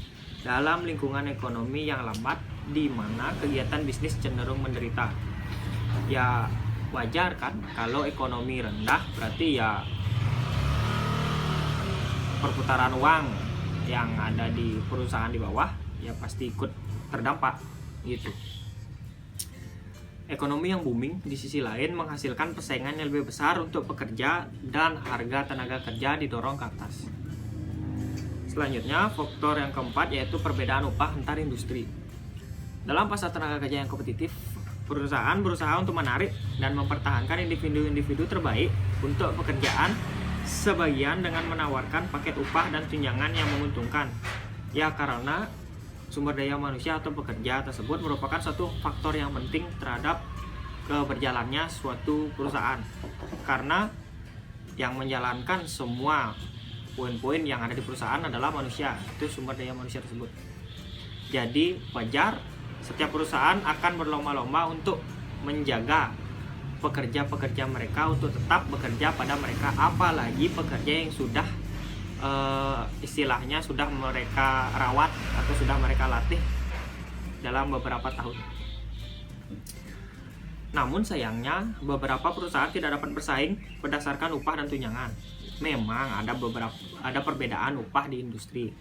dalam lingkungan ekonomi yang lambat di mana kegiatan bisnis cenderung menderita. Ya wajar kan, kalau ekonomi rendah berarti ya perputaran uang yang ada di perusahaan di bawah ya pasti ikut terdampak gitu. Ekonomi yang booming di sisi lain menghasilkan persaingan yang lebih besar untuk pekerja dan harga tenaga kerja didorong ke atas. Selanjutnya, faktor yang keempat yaitu perbedaan upah antar industri. Dalam pasar tenaga kerja yang kompetitif, perusahaan berusaha untuk menarik dan mempertahankan individu-individu terbaik untuk pekerjaan, sebagian dengan menawarkan paket upah dan tunjangan yang menguntungkan. Ya karena sumber daya manusia atau pekerja tersebut merupakan suatu faktor yang penting terhadap keberjalannya suatu perusahaan, karena yang menjalankan semua poin-poin yang ada di perusahaan adalah manusia, itu sumber daya manusia tersebut. Jadi wajar setiap perusahaan akan berlomba-lomba untuk menjaga pekerja-pekerja mereka untuk tetap bekerja pada mereka, apalagi pekerja yang sudah istilahnya sudah mereka rawat atau sudah mereka latih dalam beberapa tahun. Namun sayangnya beberapa perusahaan tidak dapat bersaing berdasarkan upah dan tunjangan. Memang ada perbedaan upah di industri.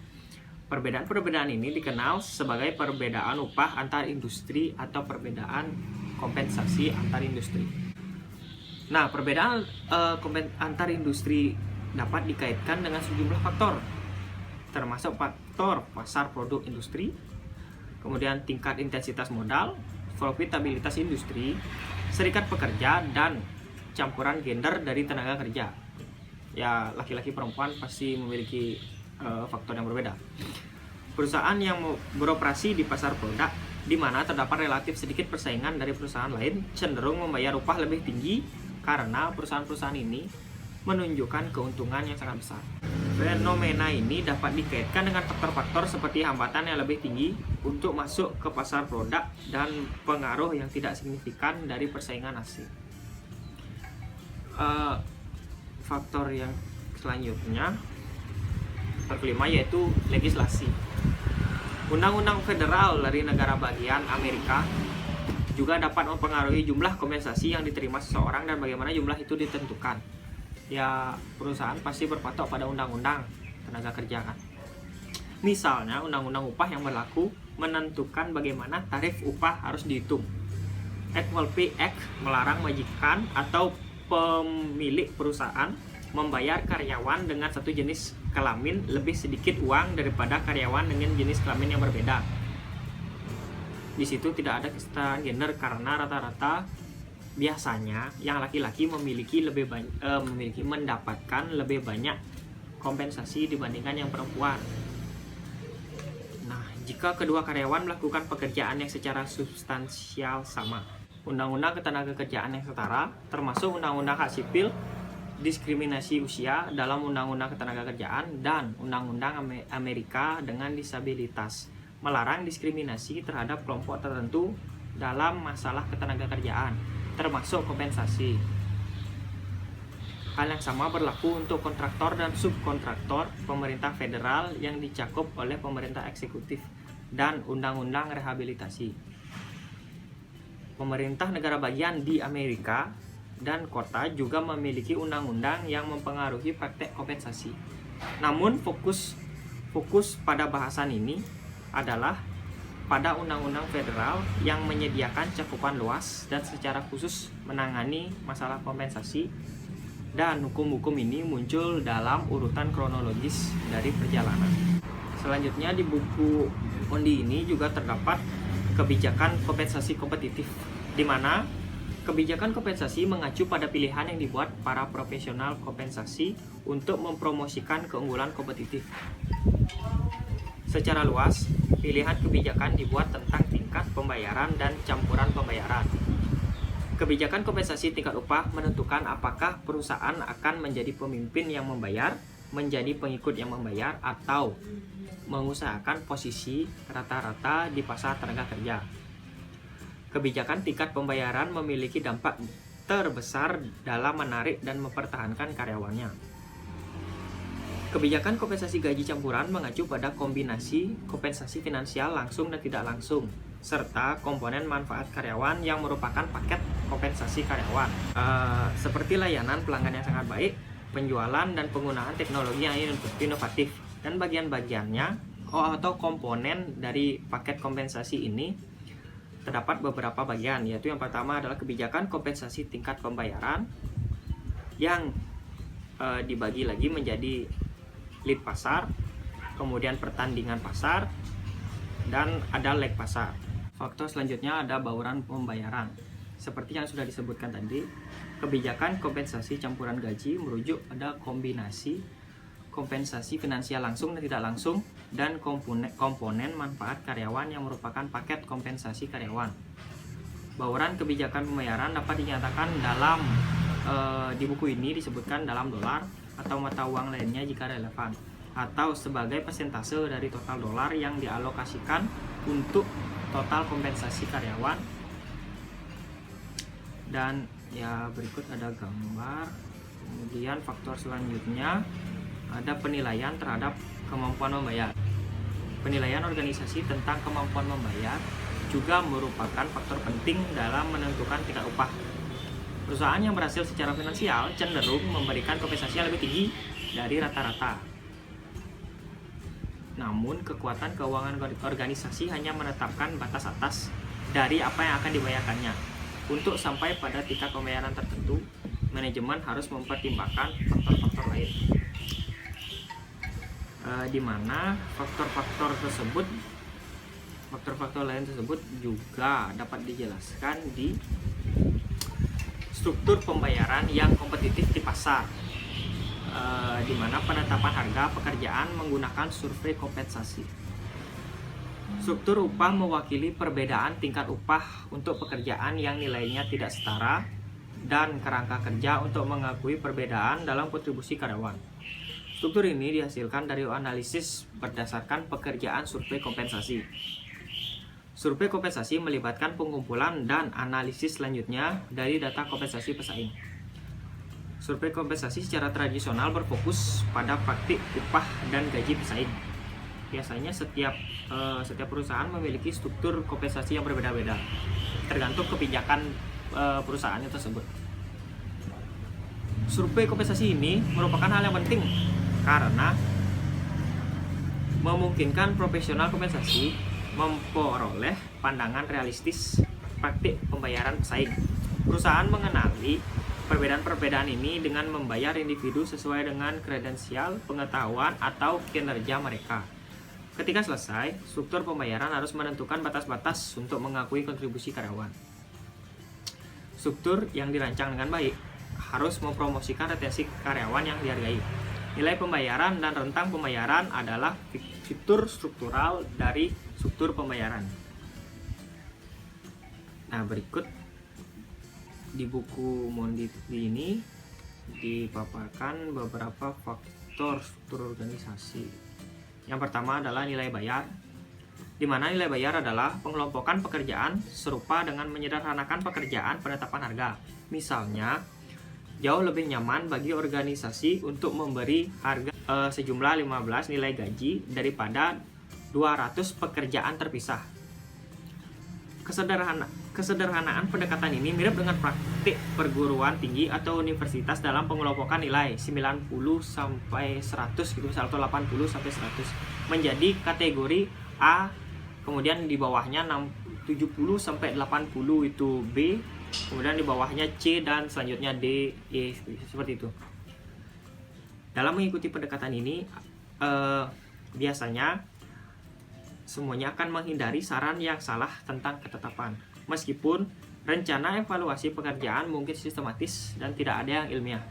Perbedaan ini dikenal sebagai perbedaan upah antar industri atau perbedaan kompensasi antar industri. Nah, perbedaan antar industri dapat dikaitkan dengan sejumlah faktor, termasuk faktor pasar produk industri, kemudian tingkat intensitas modal, profitabilitas industri, serikat pekerja, dan campuran gender dari tenaga kerja. Ya, laki-laki perempuan pasti memiliki faktor yang berbeda. Perusahaan yang beroperasi di pasar produk di mana terdapat relatif sedikit persaingan dari perusahaan lain cenderung membayar upah lebih tinggi karena perusahaan-perusahaan ini menunjukkan keuntungan yang sangat besar. Fenomena ini dapat dikaitkan dengan faktor-faktor seperti hambatan yang lebih tinggi untuk masuk ke pasar produk dan pengaruh yang tidak signifikan dari persaingan asing. Faktor yang selanjutnya, faktor kelima, yaitu legislasi. Undang-undang federal dari negara bagian Amerika juga dapat mempengaruhi jumlah kompensasi yang diterima seseorang dan bagaimana jumlah itu ditentukan. Ya, perusahaan pasti berpatok pada undang-undang tenaga kerja kan. Misalnya, undang-undang upah yang berlaku menentukan bagaimana tarif upah harus dihitung. Equal Pay Act melarang majikan atau pemilik perusahaan membayar karyawan dengan satu jenis kelamin lebih sedikit uang daripada karyawan dengan jenis kelamin yang berbeda. Di situ tidak ada kesetaraan gender karena rata-rata biasanya yang laki-laki mendapatkan lebih banyak kompensasi dibandingkan yang perempuan. Nah, jika kedua karyawan melakukan pekerjaan yang secara substansial sama, undang-undang ketenagakerjaan yang setara, termasuk undang-undang hak sipil, diskriminasi usia dalam undang-undang ketenagakerjaan dan undang-undang Amerika dengan disabilitas, melarang diskriminasi terhadap kelompok tertentu dalam masalah ketenagakerjaan, termasuk kompensasi. Hal yang sama berlaku untuk kontraktor dan subkontraktor pemerintah federal yang dicakup oleh pemerintah eksekutif dan undang-undang rehabilitasi. Pemerintah negara bagian di Amerika dan kota juga memiliki undang-undang yang mempengaruhi praktek kompensasi. Namun fokus pada bahasan ini adalah pada undang-undang federal yang menyediakan cakupan luas dan secara khusus menangani masalah kompensasi, dan hukum-hukum ini muncul dalam urutan kronologis dari perjalanan. Selanjutnya di buku Mondi ini juga terdapat kebijakan kompensasi kompetitif, di mana kebijakan kompensasi mengacu pada pilihan yang dibuat para profesional kompensasi untuk mempromosikan keunggulan kompetitif. Secara luas, pilihan kebijakan dibuat tentang tingkat pembayaran dan campuran pembayaran. Kebijakan kompensasi tingkat upah menentukan apakah perusahaan akan menjadi pemimpin yang membayar, menjadi pengikut yang membayar, atau mengusahakan posisi rata-rata di pasar tenaga kerja. Kebijakan tingkat pembayaran memiliki dampak terbesar dalam menarik dan mempertahankan karyawannya. Kebijakan kompensasi gaji campuran mengacu pada kombinasi kompensasi finansial langsung dan tidak langsung, serta komponen manfaat karyawan yang merupakan paket kompensasi karyawan, seperti layanan pelanggan yang sangat baik, penjualan dan penggunaan teknologi yang inovatif, dan bagian-bagiannya atau komponen dari paket kompensasi ini terdapat beberapa bagian, yaitu yang pertama adalah kebijakan kompensasi tingkat pembayaran yang dibagi lagi menjadi lead pasar, kemudian pertandingan pasar, dan ada leg pasar. Faktor selanjutnya ada bauran pembayaran. Seperti yang sudah disebutkan tadi, kebijakan kompensasi campuran gaji merujuk pada kombinasi kompensasi finansial langsung dan tidak langsung dan komponen manfaat karyawan yang merupakan paket kompensasi karyawan. Bauran kebijakan pembayaran dapat dinyatakan dalam di buku ini disebutkan dalam dolar atau mata uang lainnya jika relevan, atau sebagai persentase dari total dolar yang dialokasikan untuk total kompensasi karyawan. Dan ya, berikut ada gambar. Kemudian faktor selanjutnya ada penilaian terhadap kemampuan membayar. Penilaian organisasi tentang kemampuan membayar juga merupakan faktor penting dalam menentukan tingkat upah. Perusahaan yang berhasil secara finansial cenderung memberikan kompensasi yang lebih tinggi dari rata-rata. Namun, kekuatan keuangan organisasi hanya menetapkan batas atas dari apa yang akan dibayarkannya. Untuk sampai pada tingkat pembayaran tertentu, manajemen harus mempertimbangkan faktor-faktor lain. Di mana faktor-faktor lain tersebut juga dapat dijelaskan di struktur pembayaran yang kompetitif di pasar, di mana penetapan harga pekerjaan menggunakan survei kompensasi. Struktur upah mewakili perbedaan tingkat upah untuk pekerjaan yang nilainya tidak setara dan kerangka kerja untuk mengakui perbedaan dalam kontribusi karyawan. Struktur ini dihasilkan dari analisis berdasarkan pekerjaan survei kompensasi. Survei kompensasi melibatkan pengumpulan dan analisis selanjutnya dari data kompensasi pesaing. Survei kompensasi secara tradisional berfokus pada praktik upah dan gaji pesaing. biasanya setiap perusahaan memiliki struktur kompensasi yang berbeda-beda, tergantung kebijakan perusahaannya tersebut. Survei kompensasi ini merupakan hal yang penting karena memungkinkan profesional kompensasi memperoleh pandangan realistis praktik pembayaran pesaing. Perusahaan mengenali perbedaan-perbedaan ini dengan membayar individu sesuai dengan kredensial, pengetahuan, atau kinerja mereka. Ketika selesai, struktur pembayaran harus menentukan batas-batas untuk mengakui kontribusi karyawan. Struktur yang dirancang dengan baik harus mempromosikan retensi karyawan yang dihargai. Nilai pembayaran dan rentang pembayaran adalah fitur struktural dari struktur pembayaran. Nah, berikut di buku Monditi ini dipaparkan beberapa faktor struktur organisasi. Yang pertama adalah nilai bayar, di mana nilai bayar adalah pengelompokan pekerjaan serupa dengan menyederhanakan pekerjaan penetapan harga. Misalnya, jauh lebih nyaman bagi organisasi untuk memberi harga sejumlah 15 nilai gaji daripada 200 pekerjaan terpisah. Kesederhanaan pendekatan ini mirip dengan praktik perguruan tinggi atau universitas dalam pengelompokan nilai 90 sampai 100 gitu misal, atau 80 sampai 100 menjadi kategori A, kemudian di bawahnya 70 sampai 80 itu B, kemudian di bawahnya C, dan selanjutnya D, E, seperti itu. Dalam mengikuti pendekatan ini biasanya semuanya akan menghindari saran yang salah tentang ketetapan. Meskipun rencana evaluasi pekerjaan mungkin sistematis dan tidak ada yang ilmiah.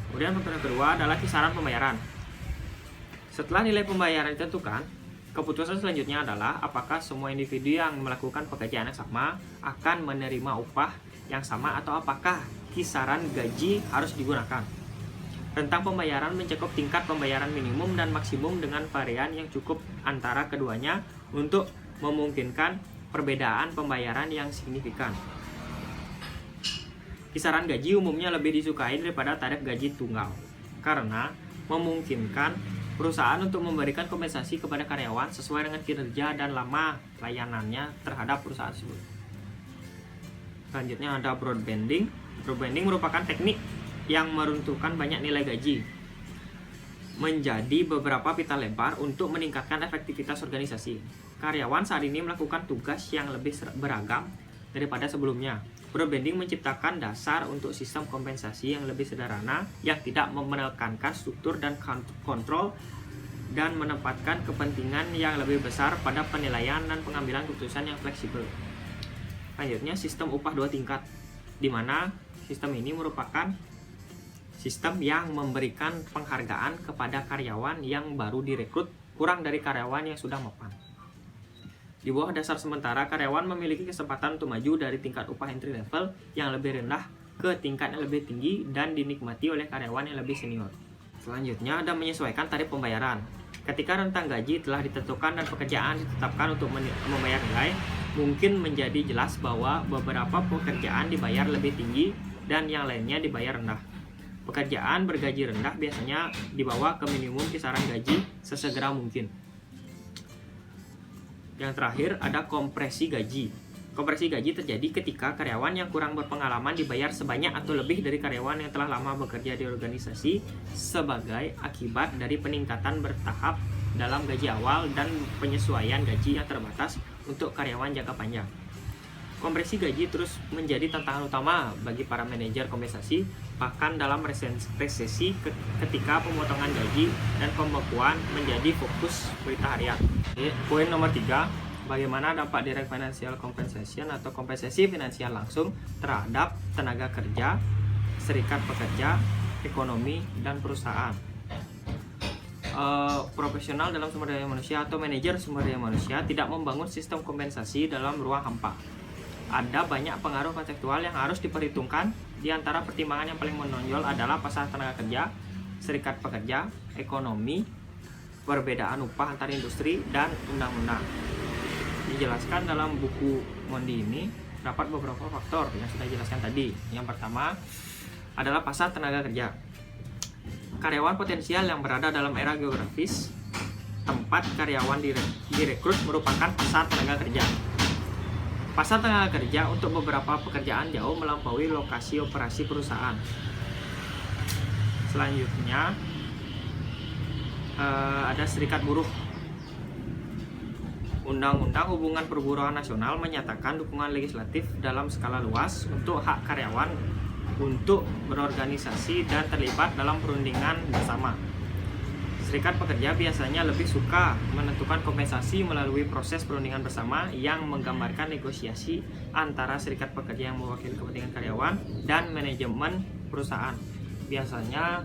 Kemudian faktor yang kedua adalah kisaran pembayaran. Setelah nilai pembayaran ditentukan, keputusan selanjutnya adalah apakah semua individu yang melakukan pekerjaan yang sama akan menerima upah yang sama atau apakah kisaran gaji harus digunakan. Rentang pembayaran mencakup tingkat pembayaran minimum dan maksimum dengan varian yang cukup antara keduanya untuk memungkinkan perbedaan pembayaran yang signifikan. Kisaran gaji umumnya lebih disukai daripada tarif gaji tunggal karena memungkinkan perusahaan untuk memberikan kompensasi kepada karyawan sesuai dengan kinerja dan lama layanannya terhadap perusahaan tersebut. Selanjutnya ada broadbanding. Broadbanding merupakan teknik yang meruntuhkan banyak nilai gaji menjadi beberapa pita lebar untuk meningkatkan efektivitas organisasi. Karyawan saat ini melakukan tugas yang lebih beragam daripada sebelumnya. Broadbanding menciptakan dasar untuk sistem kompensasi yang lebih sederhana yang tidak menekankan struktur dan kontrol dan menempatkan kepentingan yang lebih besar pada penilaian dan pengambilan keputusan yang fleksibel. Selanjutnya, sistem upah dua tingkat, di mana sistem ini merupakan sistem yang memberikan penghargaan kepada karyawan yang baru direkrut kurang dari karyawan yang sudah mapan. Di bawah dasar sementara, karyawan memiliki kesempatan untuk maju dari tingkat upah entry level yang lebih rendah ke tingkat yang lebih tinggi dan dinikmati oleh karyawan yang lebih senior. Selanjutnya ada menyesuaikan tarif pembayaran. Ketika rentang gaji telah ditentukan dan pekerjaan ditetapkan untuk membayar nilai, mungkin menjadi jelas bahwa beberapa pekerjaan dibayar lebih tinggi dan yang lainnya dibayar rendah. Pekerjaan bergaji rendah biasanya dibawa ke minimum kisaran gaji sesegera mungkin. Yang terakhir ada kompresi gaji. Kompresi gaji terjadi ketika karyawan yang kurang berpengalaman dibayar sebanyak atau lebih dari karyawan yang telah lama bekerja di organisasi sebagai akibat dari peningkatan bertahap dalam gaji awal dan penyesuaian gaji yang terbatas untuk karyawan jangka panjang. Kompresi gaji terus menjadi tantangan utama bagi para manajer kompensasi, bahkan dalam resesi ketika pemotongan gaji dan pembekuan menjadi fokus berita harian. Poin nomor 3, bagaimana dampak direct financial compensation atau kompensasi finansial langsung terhadap tenaga kerja, serikat pekerja, ekonomi, dan perusahaan. Profesional dalam sumber daya manusia atau manajer sumber daya manusia tidak membangun sistem kompensasi dalam ruang hampa. Ada banyak pengaruh konseptual yang harus diperhitungkan. Di antara pertimbangan yang paling menonjol adalah pasar tenaga kerja, serikat pekerja, ekonomi, perbedaan upah antar industri, dan undang-undang. Dijelaskan dalam buku Mondi ini terdapat beberapa faktor yang sudah dijelaskan tadi. Yang pertama adalah pasar tenaga kerja. Karyawan potensial yang berada dalam era geografis tempat karyawan direkrut merupakan pasar tenaga kerja. Pasar tenaga kerja untuk beberapa pekerjaan jauh melampaui lokasi operasi perusahaan. Selanjutnya ada serikat buruh. Undang-Undang Hubungan Perburuan Nasional menyatakan dukungan legislatif dalam skala luas untuk hak karyawan untuk berorganisasi dan terlibat dalam perundingan bersama. Serikat pekerja biasanya lebih suka menentukan kompensasi melalui proses perundingan bersama yang menggambarkan negosiasi antara serikat pekerja yang mewakili kepentingan karyawan dan manajemen perusahaan. Biasanya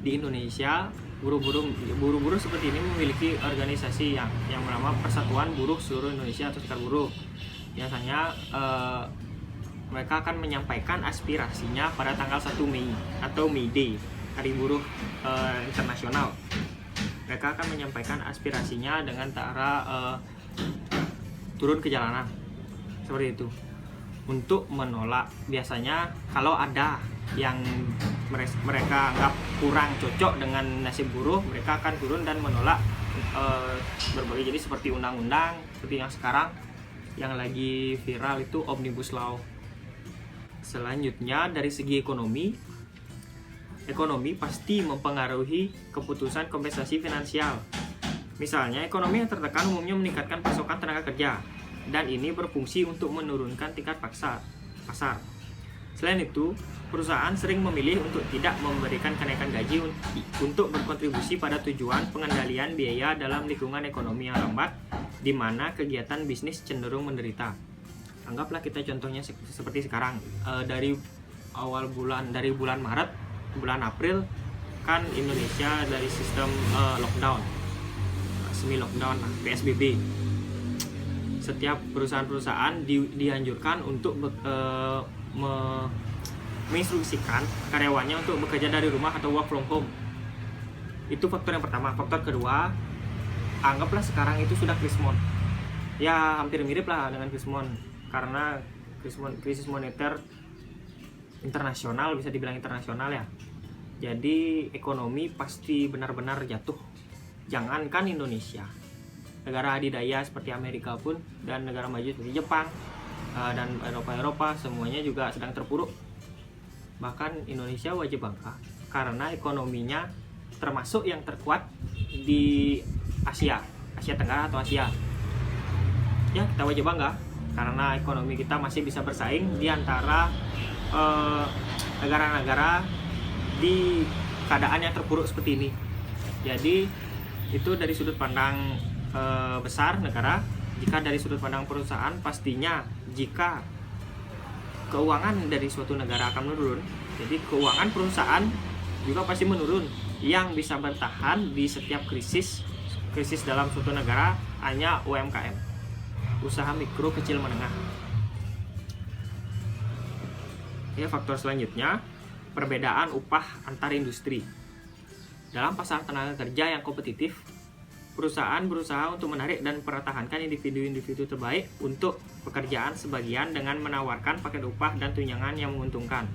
di Indonesia buruh-buruh seperti ini memiliki organisasi yang bernama Persatuan Buruh Seluruh Indonesia atau Serikat Buruh. Biasanya mereka akan menyampaikan aspirasinya pada tanggal 1 Mei atau May Day, Hari Buruh Internasional. Mereka akan menyampaikan aspirasinya dengan cara turun ke jalanan seperti itu untuk menolak. Biasanya kalau ada yang mereka anggap kurang cocok dengan nasib buruh, mereka akan turun dan menolak berbagai jenis seperti undang-undang seperti yang sekarang yang lagi viral itu Omnibus Law. Selanjutnya dari segi ekonomi pasti mempengaruhi keputusan kompensasi finansial. Misalnya, ekonomi yang tertekan umumnya meningkatkan pasokan tenaga kerja, dan ini berfungsi untuk menurunkan tingkat pasar. Selain itu, perusahaan sering memilih untuk tidak memberikan kenaikan gaji untuk berkontribusi pada tujuan pengendalian biaya dalam lingkungan ekonomi yang lambat, di mana kegiatan bisnis cenderung menderita. Anggaplah kita contohnya seperti sekarang, dari bulan Maret, bulan April kan Indonesia dari sistem lockdown, semi lockdown, PSBB. Setiap perusahaan-perusahaan dianjurkan untuk menginstruksikan karyawannya untuk bekerja dari rumah atau work from home. Itu faktor yang pertama. Faktor kedua, anggaplah sekarang itu sudah krismon. Ya hampir mirip lah dengan krismon, karena krisis moneter internasional, bisa dibilang internasional ya. Jadi ekonomi pasti benar-benar jatuh. Jangankan Indonesia, negara adidaya seperti Amerika pun dan negara maju seperti Jepang dan Eropa semuanya juga sedang terpuruk. Bahkan Indonesia wajib bangga karena ekonominya termasuk yang terkuat di Asia Tenggara atau Asia. Ya, kita wajib bangga karena ekonomi kita masih bisa bersaing di antara negara-negara di keadaan yang terpuruk seperti ini. Jadi itu dari sudut pandang besar negara. Jika dari sudut pandang perusahaan, pastinya jika keuangan dari suatu negara akan menurun, jadi keuangan perusahaan juga pasti menurun. Yang bisa bertahan di setiap krisis dalam suatu negara hanya UMKM, usaha mikro kecil menengah. Ya, faktor selanjutnya, perbedaan upah antar industri. Dalam pasar tenaga kerja yang kompetitif, perusahaan berusaha untuk menarik dan mempertahankan individu-individu terbaik untuk pekerjaan sebagian dengan menawarkan paket upah dan tunjangan yang menguntungkan.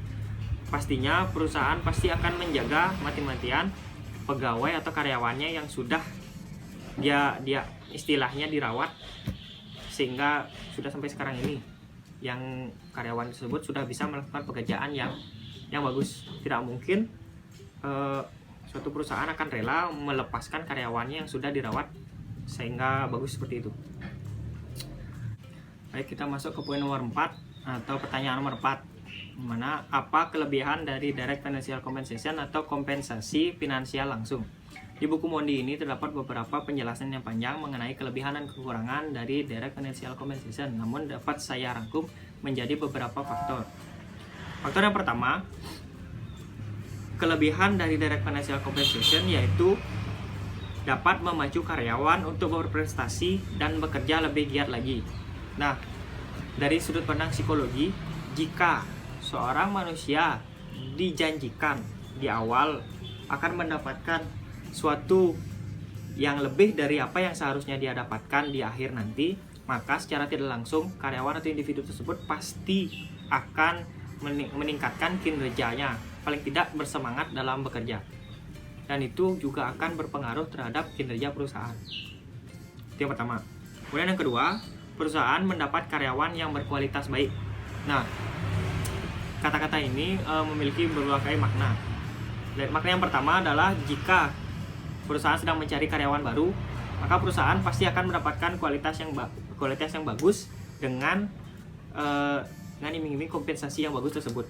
Pastinya perusahaan pasti akan menjaga mati-matian pegawai atau karyawannya yang sudah dia istilahnya dirawat sehingga sudah sampai sekarang ini, yang karyawan tersebut sudah bisa melakukan pekerjaan yang bagus. Tidak mungkin suatu perusahaan akan rela melepaskan karyawannya yang sudah dirawat sehingga bagus seperti itu. Baik, kita masuk ke poin nomor 4 atau pertanyaan nomor 4, mana apa kelebihan dari direct financial compensation atau kompensasi finansial langsung. Di buku Mondi ini terdapat beberapa penjelasan yang panjang mengenai kelebihan dan kekurangan dari direct financial compensation, namun dapat saya rangkum menjadi beberapa faktor. Faktor yang pertama, kelebihan dari direct financial compensation yaitu dapat memacu karyawan untuk berprestasi dan bekerja lebih giat lagi. Nah, dari sudut pandang psikologi, jika seorang manusia dijanjikan di awal akan mendapatkan suatu yang lebih dari apa yang seharusnya dia dapatkan di akhir nanti, maka secara tidak langsung karyawan atau individu tersebut pasti akan meningkatkan kinerjanya, paling tidak bersemangat dalam bekerja. dan itu juga akan berpengaruh terhadap kinerja perusahaan. Itu yang pertama. Kemudian yang kedua, perusahaan mendapat karyawan yang berkualitas baik. Nah, kata-kata ini memiliki berbagai makna. Makna yang pertama adalah jika perusahaan sedang mencari karyawan baru, maka perusahaan pasti akan mendapatkan kualitas yang bagus dengan iming-iming kompensasi yang bagus tersebut.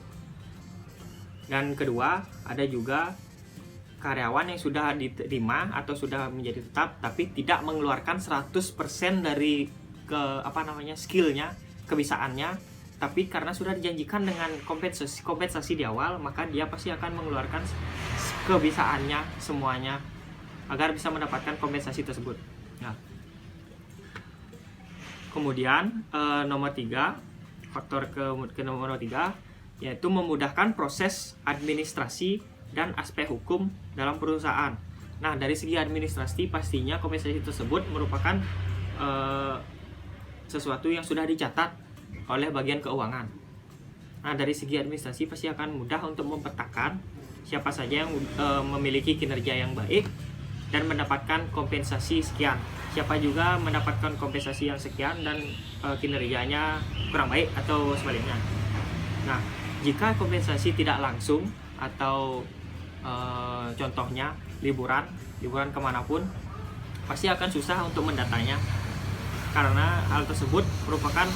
Dan kedua, ada juga karyawan yang sudah diterima atau sudah menjadi tetap tapi tidak mengeluarkan 100% dari skillnya, kebisaannya, tapi karena sudah dijanjikan dengan kompensasi di awal, maka dia pasti akan mengeluarkan kebisaannya semuanya agar bisa mendapatkan kompensasi tersebut. Nah, kemudian faktor nomor 3 yaitu memudahkan proses administrasi dan aspek hukum dalam perusahaan. Nah, dari segi administrasi pastinya kompensasi tersebut merupakan sesuatu yang sudah dicatat oleh bagian keuangan. Nah, dari segi administrasi pasti akan mudah untuk memetakan siapa saja yang memiliki kinerja yang baik dan mendapatkan kompensasi sekian. Siapa juga mendapatkan kompensasi yang sekian dan kinerjanya kurang baik atau sebaliknya. Nah, jika kompensasi tidak langsung atau contohnya liburan kemanapun, pasti akan susah untuk mendatanya karena hal tersebut merupakan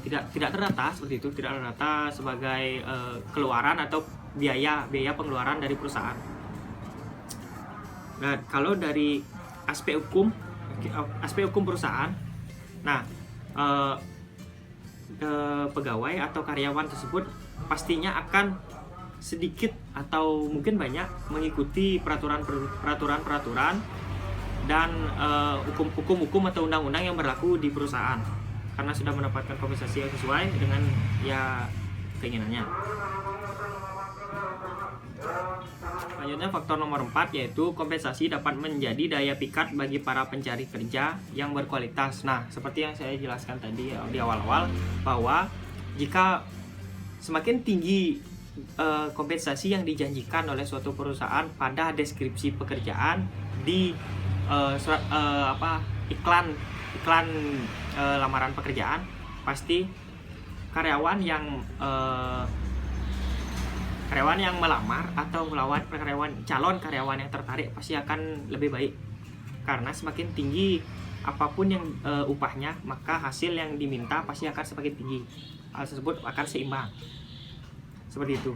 tidak terdata seperti itu, tidak terdata sebagai keluaran atau biaya pengeluaran dari perusahaan. Nah, kalau dari aspek hukum perusahaan, nah pegawai atau karyawan tersebut pastinya akan sedikit atau mungkin banyak mengikuti peraturan dan hukum atau undang-undang yang berlaku di perusahaan karena sudah mendapatkan kompensasi yang sesuai dengan keinginannya. Selanjutnya faktor nomor 4 yaitu kompensasi dapat menjadi daya pikat bagi para pencari kerja yang berkualitas. Nah, seperti yang saya jelaskan tadi di awal-awal, bahwa jika semakin tinggi kompensasi yang dijanjikan oleh suatu perusahaan pada deskripsi pekerjaan di iklan lamaran pekerjaan, pasti karyawan yang melamar atau calon karyawan yang tertarik pasti akan lebih baik karena semakin tinggi apapun yang upahnya, maka hasil yang diminta pasti akan semakin tinggi. Hal tersebut akan seimbang. Seperti itu.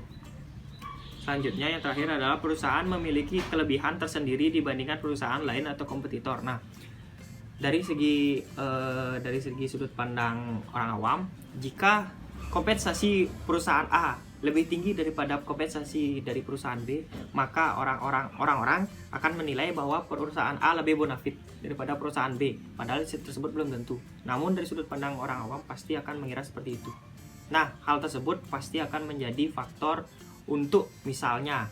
Selanjutnya yang terakhir adalah perusahaan memiliki kelebihan tersendiri dibandingkan perusahaan lain atau kompetitor. Nah, dari segi sudut pandang orang awam, jika kompensasi perusahaan A lebih tinggi daripada kompensasi dari perusahaan B, maka orang-orang akan menilai bahwa perusahaan A lebih bonafit daripada perusahaan B, padahal tersebut belum tentu. Namun dari sudut pandang orang awam pasti akan mengira seperti itu. Nah, hal tersebut pasti akan menjadi faktor untuk misalnya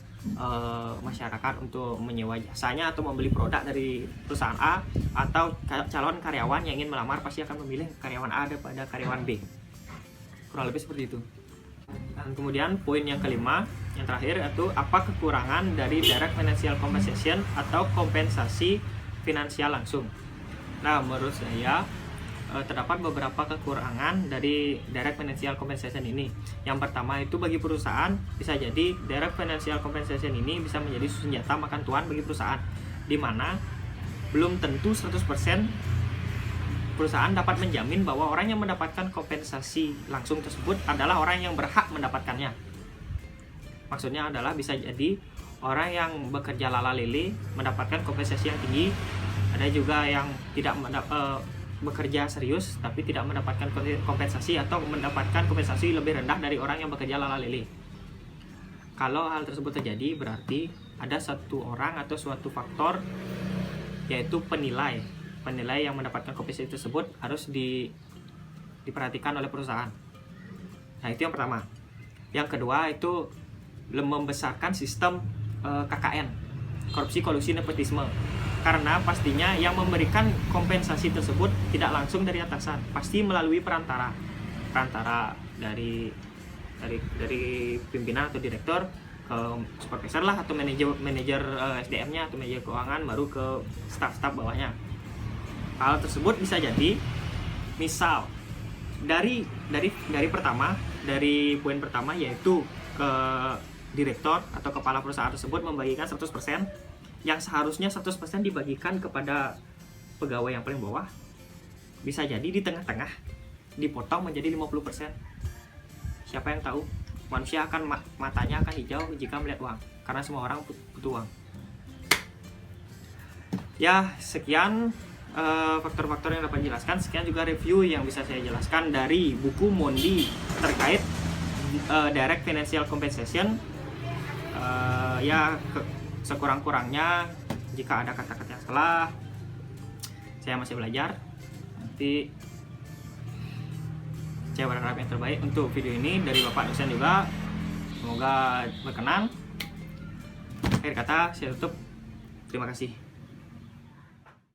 masyarakat untuk menyewa jasanya atau membeli produk dari perusahaan A, atau calon karyawan yang ingin melamar pasti akan memilih karyawan A daripada karyawan B. Kurang lebih seperti itu. Dan kemudian poin yang kelima, yang terakhir, yaitu apa kekurangan dari direct financial compensation atau kompensasi finansial langsung. Nah, menurut saya terdapat beberapa kekurangan dari direct financial compensation ini. Yang pertama itu bagi perusahaan bisa jadi direct financial compensation ini bisa menjadi senjata makan tuan bagi perusahaan, di mana belum tentu 100% perusahaan dapat menjamin bahwa orang yang mendapatkan kompensasi langsung tersebut adalah orang yang berhak mendapatkannya. Maksudnya adalah bisa jadi orang yang bekerja lala-lili mendapatkan kompensasi yang tinggi, ada juga yang tidak bekerja serius tapi tidak mendapatkan kompensasi atau mendapatkan kompensasi lebih rendah dari orang yang bekerja lala-lili. Kalau hal tersebut terjadi, berarti ada satu orang atau suatu faktor, yaitu penilai yang mendapatkan kompensasi tersebut harus diperhatikan oleh perusahaan. Nah, itu yang pertama. Yang kedua itu membesarkan sistem KKN, korupsi, kolusi, nepotisme. Karena pastinya yang memberikan kompensasi tersebut tidak langsung dari atasan, pasti melalui perantara dari pimpinan atau direktur ke supervisor lah, atau manajer SDM-nya, atau manajer keuangan, baru ke staff-staff bawahnya. Hal tersebut bisa jadi misal dari poin pertama, yaitu ke direktur atau kepala perusahaan tersebut membagikan 100%, yang seharusnya 100% dibagikan kepada pegawai yang paling bawah, bisa jadi di tengah-tengah dipotong menjadi 50%. Siapa yang tahu? Manusia akan matanya akan hijau jika melihat uang, karena semua orang butuh uang. Ya, sekian faktor-faktor yang dapat dijelaskan. Sekian juga review yang bisa saya jelaskan dari buku Mondi terkait direct financial compensation. Sekurang-kurangnya jika ada kata-kata yang salah, saya masih belajar. Nanti saya berharap yang terbaik untuk video ini dari Bapak dosen juga. Semoga berkenan. Akhir kata saya tutup. Terima kasih.